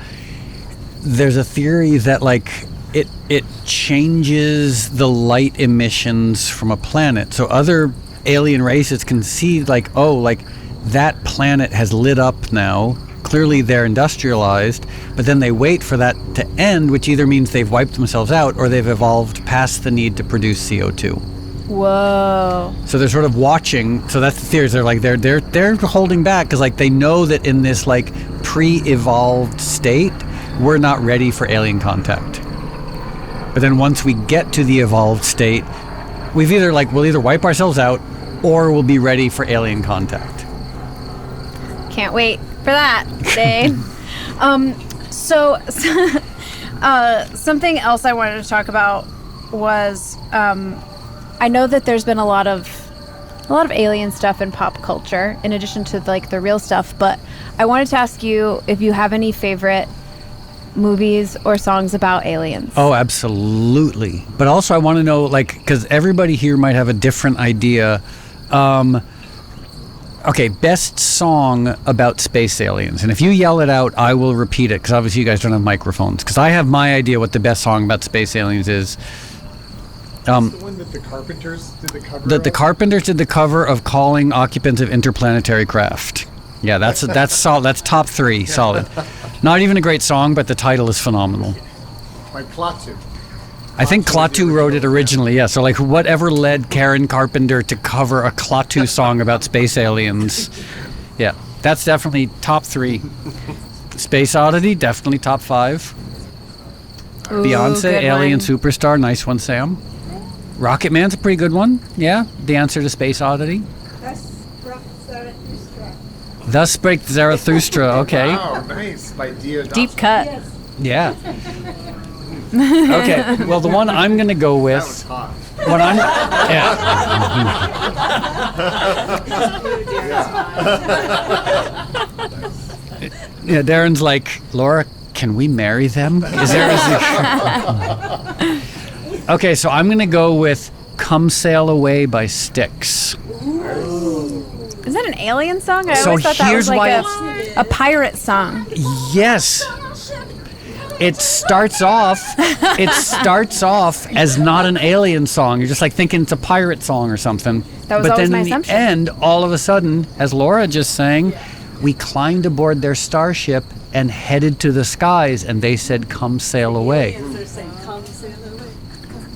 There's a theory that like it changes the light emissions from a planet. So other alien races can see like, that planet has lit up now. Clearly they're industrialized, but then they wait for that to end, which either means they've wiped themselves out or they've evolved past the need to produce CO2. Whoa. So they're sort of watching. So that's the theory. They're like they're holding back because like they know that in this like pre-evolved state, we're not ready for alien contact. But then once we get to the evolved state, we'll either wipe ourselves out or we'll be ready for alien contact. Can't wait for that day. So something else I wanted to talk about was I know that there's been a lot of alien stuff in pop culture in addition to like the real stuff, but I wanted to ask you if you have any favorite movies or songs about aliens. Oh, absolutely. But also I want to know, like, because everybody here might have a different idea. Okay, best song about space aliens. And if you yell it out, I will repeat it, because obviously you guys don't have microphones. Because I have my idea what the best song about space aliens is. That's the one that the Carpenters did the cover The Carpenters did the cover of Calling Occupants of Interplanetary Craft. Yeah, that's solid. That's top 3, solid. Not even a great song, but the title is phenomenal. By Klaatu. I think Klaatu wrote it originally, yeah. So like whatever led Karen Carpenter to cover a Klaatu song about space aliens. Yeah, that's definitely top 3. Space Oddity, definitely top 5. Ooh, Beyonce, good Alien one. Superstar, nice one, Sam. Rocket Man's a pretty good one, yeah. The answer to Space Oddity. Thus Spake Zarathustra, okay. Wow, nice. By Dia Deep Dawson. cut. Yeah. Okay, well the one I'm going to go with... That was hot. When I'm... Yeah, Darren's like, Laura, can we marry them? Is there a... Okay, so I'm going to go with Come Sail Away by Styx. Is that an alien song? I So always thought that here's was like why a... it's- A pirate song. Yes. It starts off as not an alien song. You're just like thinking it's a pirate song or something. That was but always then my in the assumption. end, all of a sudden, as Laura just sang, we climbed aboard their starship and headed to the skies, and they said, "Come sail away."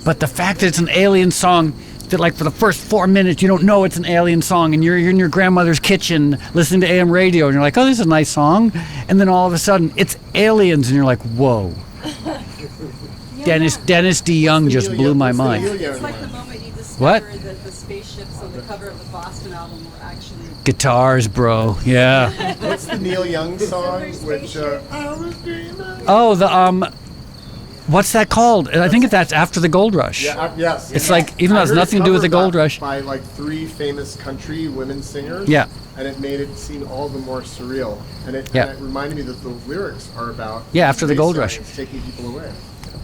But the fact that it's an alien song, that like for the first 4 minutes you don't know it's an alien song, and you're in your grandmother's kitchen listening to AM radio, and you're like, "Oh, this is a nice song," and then all of a sudden it's aliens, and you're like, "Whoa!" Dennis D. Young just blew my mind. It's like the moment you discovered What? that the spaceships on the cover of the Boston album were actually Guitars, bro. Yeah. What's the Neil Young song? Which I was dreaming. Oh, the what's that called? I think that's After the Gold Rush. Yeah, yes. It's like, even though it has nothing to do with the Gold Rush. By like 3 famous country women singers. Yeah. And it made it seem all the more surreal. And it reminded me that the lyrics are about After the space Gold Rush. science taking people away.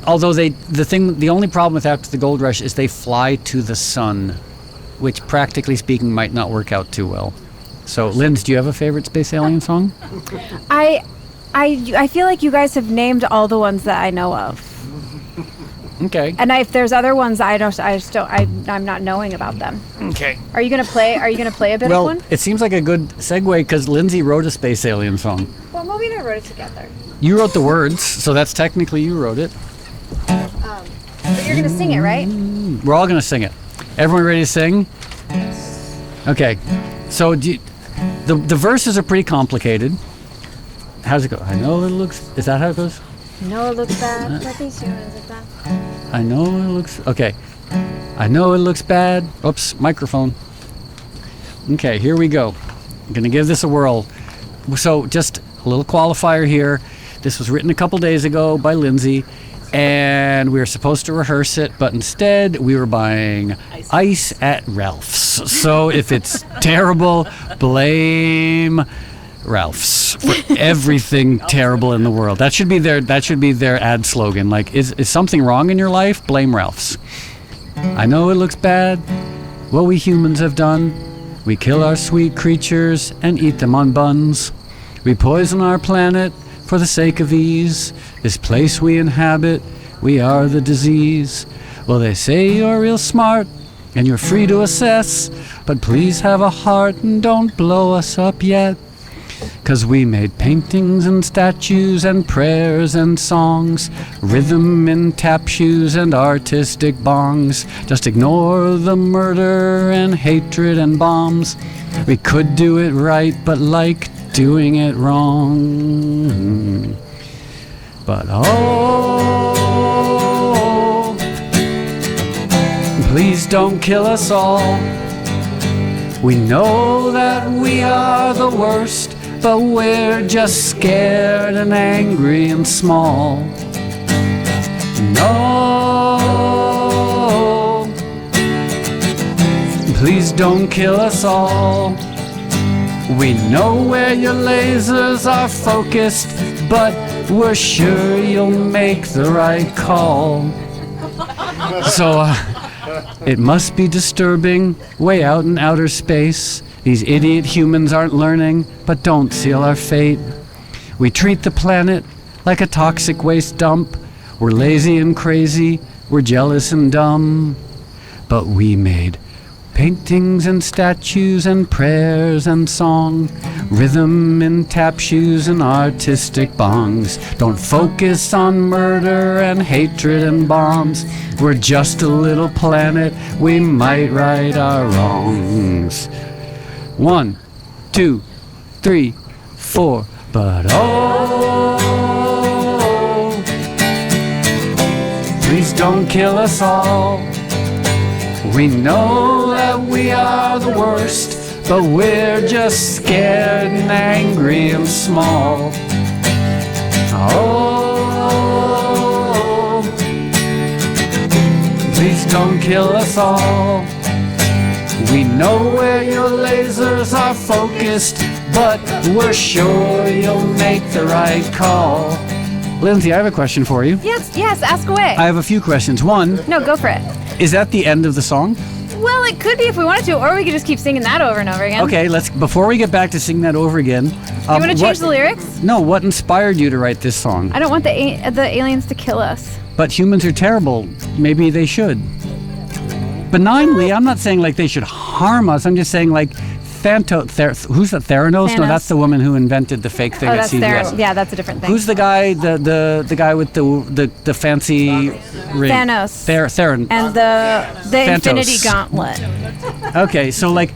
Although the only problem with After the Gold Rush is they fly to the sun, which practically speaking might not work out too well. So, Linz, do you have a favorite space alien song? I feel like you guys have named all the ones that I know of. Okay. And if there's other ones I'm not knowing about them. Okay. Are you gonna play a bit of Well, one? it seems like a good segue because Lindsay wrote a space alien song. Well, Moby and I wrote it together. You wrote the words, so that's technically you wrote it. But you're gonna sing it, right? We're all gonna sing it. Everyone ready to sing? Okay. So the verses are pretty complicated. How's it go? I know it looks. Is that how it goes? No, it looks bad. But these humans are bad. I know it looks. Okay. I know it looks bad. Oops, microphone. Okay, here we go. I'm gonna give this a whirl. So just a little qualifier here. This was written a couple days ago by Lindsay, and we were supposed to rehearse it, but instead we were buying ice at Ralph's. So if it's terrible, blame Ralph's for everything terrible in the world. That should be their ad slogan. Like, is something wrong in your life? Blame Ralph's. I know it looks bad, what we humans have done. We kill our sweet creatures and eat them on buns. We poison our planet for the sake of ease. This place we inhabit, we are the disease. Well, they say you're real smart and you're free to assess, but please have a heart and don't blow us up yet. 'Cause we made paintings and statues and prayers and songs, rhythm in tap shoes and artistic bongs. Just ignore the murder and hatred and bombs. We could do it right, but like doing it wrong. But oh, please don't kill us all. We know that we are the worst, but we're just scared and angry and small. No, please don't kill us all. We know where your lasers are focused, but we're sure you'll make the right call. So, it must be disturbing, way out in outer space. These idiot humans aren't learning, but don't seal our fate. We treat the planet like a toxic waste dump. We're lazy and crazy, we're jealous and dumb. But we made paintings and statues and prayers and song, rhythm in tap shoes and artistic bongs. Don't focus on murder and hatred and bombs. We're just a little planet, we might right our wrongs. 1, 2, 3, 4. But oh, please don't kill us all. We know that we are the worst, but we're just scared and angry and small. Oh, please don't kill us all. We know where your lasers are focused, but we're sure you'll make the right call. Lindsay, I have a question for you. Yes, ask away. I have a few questions. One, No, go for it. is that the end of the song? Well, it could be if we wanted to, or we could just keep singing that over and over again. Okay, before we get back to singing that over again. Do you want to change the lyrics? No, what inspired you to write this song? I don't want the aliens to kill us. But humans are terrible. Maybe they should. Benignly, I'm not saying like they should harm us. I'm just saying like who's the Theranos? No, that's the woman who invented the fake thing at that's CBS. Yeah, that's a different thing. Who's the guy? The guy with the fancy ring? Thanos. Theron. And the Infinity Gauntlet. Okay, so like,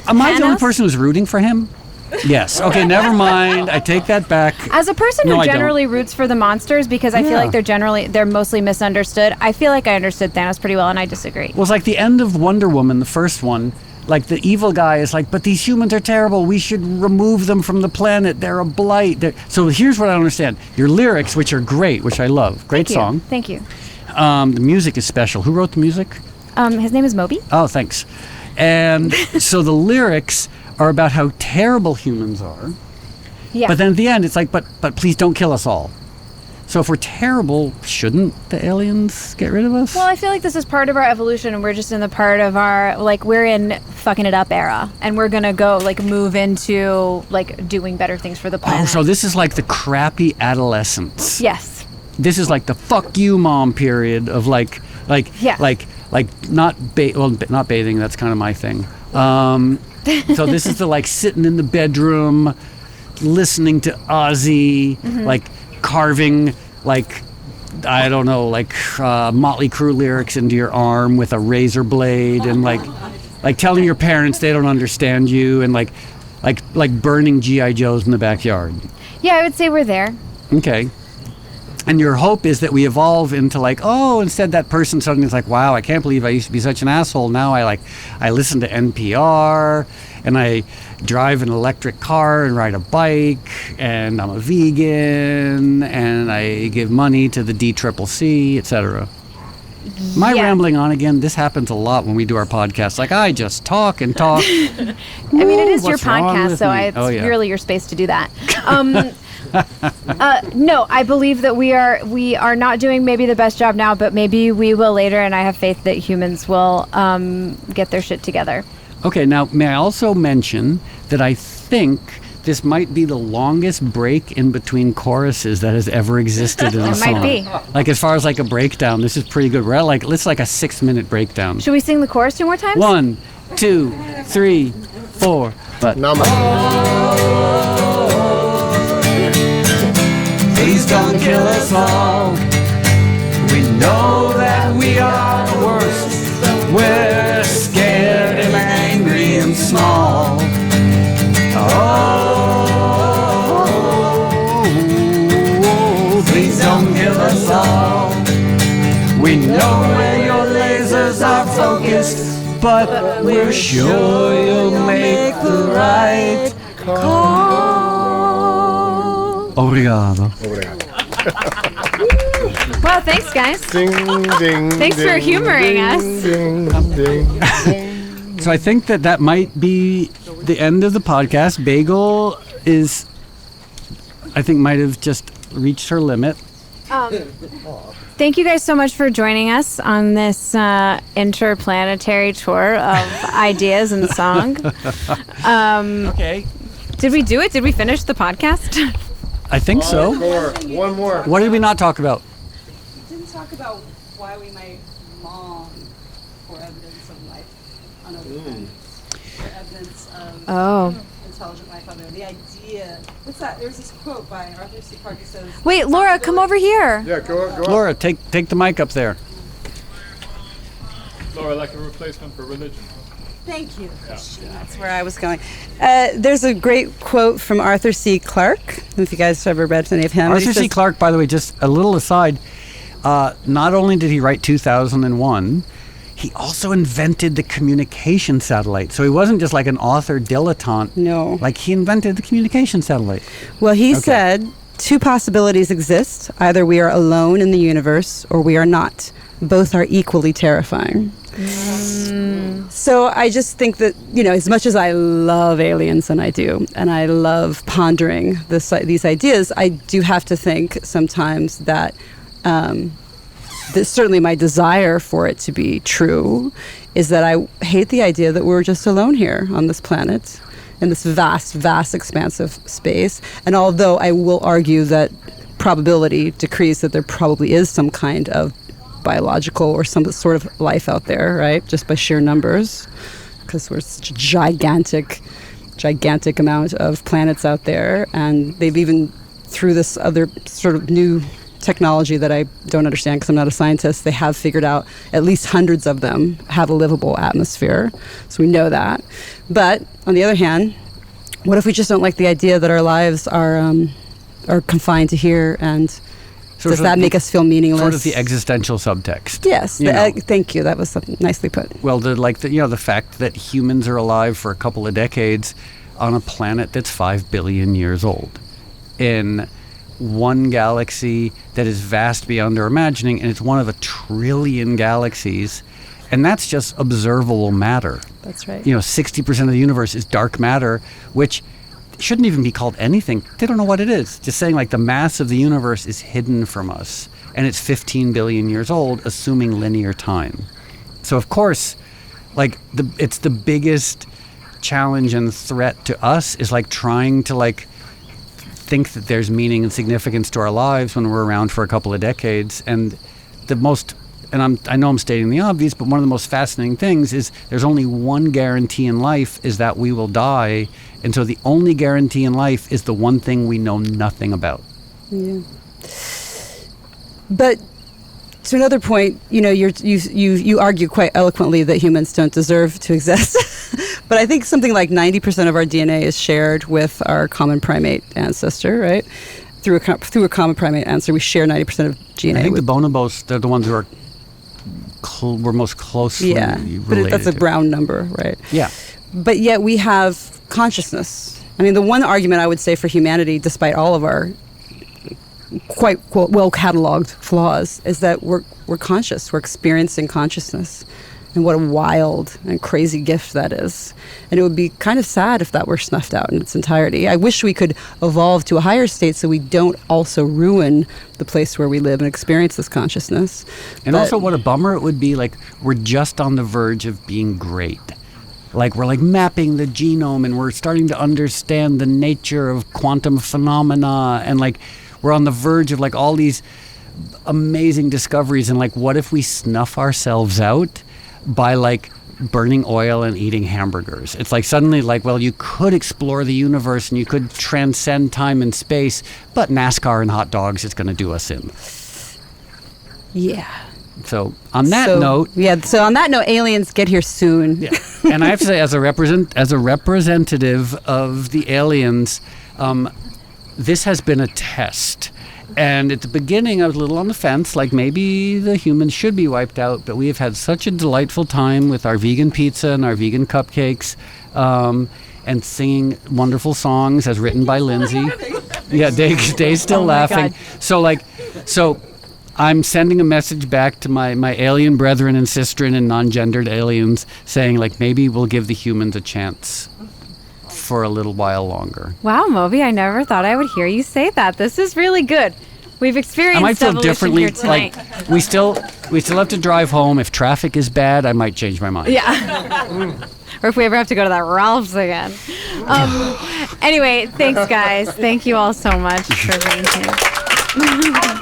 am I the only Thanos? person who's rooting for him? Yes. Okay, never mind. I take that back. As a person No, who I don't. generally roots for the monsters because I feel Yeah. like they're mostly misunderstood. I feel like I understood Thanos pretty well, and I disagree. Well, it's like the end of Wonder Woman, the first one. Like the evil guy is like, but these humans are terrible. We should remove them from the planet. They're a blight. So here's what I don't understand. Your lyrics, which are great, which I love. Great song. Thank you. The music is special. Who wrote the music? His name is Moby. Oh, thanks. And so the lyrics are about how terrible humans are. Yeah. But then at the end, it's like, but please don't kill us all. So if we're terrible, shouldn't the aliens get rid of us? Well, I feel like this is part of our evolution, and we're just in the part of our, like, we're in fucking it up era, and we're gonna go, like, move into, like, doing better things for the planet. Oh, so this is like the crappy adolescence. Yes. This is like the fuck you mom period of Yeah. not bathing. That's kind of my thing. So this is the like sitting in the bedroom, listening to Ozzy, like carving like I don't know, like Motley Crue lyrics into your arm with a razor blade, and like telling your parents they don't understand you, and like burning GI Joes in the backyard. Yeah, I would say we're there. Okay. And your hope is that we evolve into like, oh, instead that person suddenly is like, wow, I can't believe I used to be such an asshole. Now I listen to NPR, and I drive an electric car and ride a bike, and I'm a vegan, and I give money to the DCCC, etc. Am I rambling on again? This happens a lot when we do our podcast. Like, I just talk and talk. I mean, it is your What's wrong podcast, with so me? it's Oh, yeah. really your space to do that. No, I believe that we are not doing maybe the best job now, but maybe we will later, and I have faith that humans will get their shit together. Okay, now, may I also mention that I think this might be the longest break in between choruses that has ever existed in a It song. might be. Like, as far as like a breakdown, this is pretty good. We're at like, it's like a 6-minute breakdown. Should we sing the chorus 2 more times? 1, 2, 3, 4. But please don't kill us all. We know that we are the worst. We're scared and angry and small. Oh, please don't kill us all. We know where your lasers are focused, but we're sure you'll make the right call. Obrigado. Well, thanks, guys. Ding, ding, Thanks for humoring us. Ding, ding, ding. So I think that might be the end of the podcast. Bagel is, I think, might have just reached her limit. Thank you guys so much for joining us on this interplanetary tour of ideas and song. Okay. Did we do it? Did we finish the podcast? I think so. One more. What did we not talk about? Didn't talk about why we might long for evidence of life on other planets, for evidence of Oh. intelligent life on there. The idea. What's that? There's this quote by Arthur C. Clarke that says, Wait, Laura, come over here. Yeah, go up. Laura, take the mic up there. Laura, like a replacement for religion. Thank you. That's where I was going. There's a great quote from Arthur C. Clarke. If you guys have ever read any of him. Arthur He C. says- Clarke, by the way, just a little aside, not only did he write 2001, he also invented the communication satellite. So he wasn't just like an author dilettante. No. Like, he invented the communication satellite. Well, he Okay. said 2 possibilities exist. Either we are alone in the universe or we are not. Both are equally terrifying. So I just think that, as much as I love aliens, and I do, and I love pondering these ideas, I do have to think sometimes that this certainly my desire for it to be true, is that I hate the idea that we're just alone here on this planet in this vast, vast, expansive space. And although I will argue that probability decrees that there probably is some kind of biological or some sort of life out there, right? Just by sheer numbers, because we're such a gigantic amount of planets out there. And they've even, through this other sort of new technology that I don't understand because I'm not a scientist, they have figured out at least hundreds of them have a livable atmosphere. So we know that. But on the other hand, what if we just don't like the idea that our lives are confined to here, and does that make us feel meaningless? Sort of the existential subtext. Yes. Thank you. That was nicely put. Well, the fact that humans are alive for a couple of decades on a planet that's 5 billion years old in one galaxy that is vast beyond our imagining, and it's one of 1 trillion galaxies, and that's just observable matter. That's right. 60% of the universe is dark matter, which shouldn't even be called anything. They don't know what it is. Just saying the mass of the universe is hidden from us, and it's 15 billion years old, assuming linear time. So of course, it's the biggest challenge and threat to us is trying to think that there's meaning and significance to our lives when we're around for a couple of decades. And I know I'm stating the obvious, but one of the most fascinating things is there's only one guarantee in life, is that we will die. And so the only guarantee in life is the one thing we know nothing about. Yeah. But to another point, you argue quite eloquently that humans don't deserve to exist. But I think something like 90% of our DNA is shared with our common primate ancestor, right? Through a common primate ancestor, we share 90% of DNA. I think the bonobos, they're the ones who are we're most closely related. But that's a brown number, right? Yeah. But yet we have consciousness. I mean, the one argument I would say for humanity, despite all of our quite well cataloged flaws, is that we're conscious. We're experiencing consciousness. And what a wild and crazy gift that is. And it would be kind of sad if that were snuffed out in its entirety. I wish we could evolve to a higher state so we don't also ruin the place where we live and experience this consciousness. And also what a bummer it would be, we're just on the verge of being great. We're mapping the genome, and we're starting to understand the nature of quantum phenomena, and we're on the verge of all these amazing discoveries. And what if we snuff ourselves out by burning oil and eating hamburgers? It's suddenly you could explore the universe and you could transcend time and space, but NASCAR and hot dogs is going to do us in. Yeah. So on that note, aliens get here soon. Yeah. And I have to say, as a representative of the aliens, this has been a test. And at the beginning, I was a little on the fence, maybe the humans should be wiped out. But we have had such a delightful time with our vegan pizza and our vegan cupcakes, and singing wonderful songs as written by Lindsay. Yeah, Dave's still laughing. So I'm sending a message back to my alien brethren and sistren and non-gendered aliens, saying maybe we'll give the humans a chance for a little while longer. Wow, Moby, I never thought I would hear you say that. This is really good. We've experienced I might feel evolution differently. Here tonight. We still have to drive home. If traffic is bad, I might change my mind. Yeah. Or if we ever have to go to that Ralph's again. Anyway, thanks, guys. Thank you all so much for being here.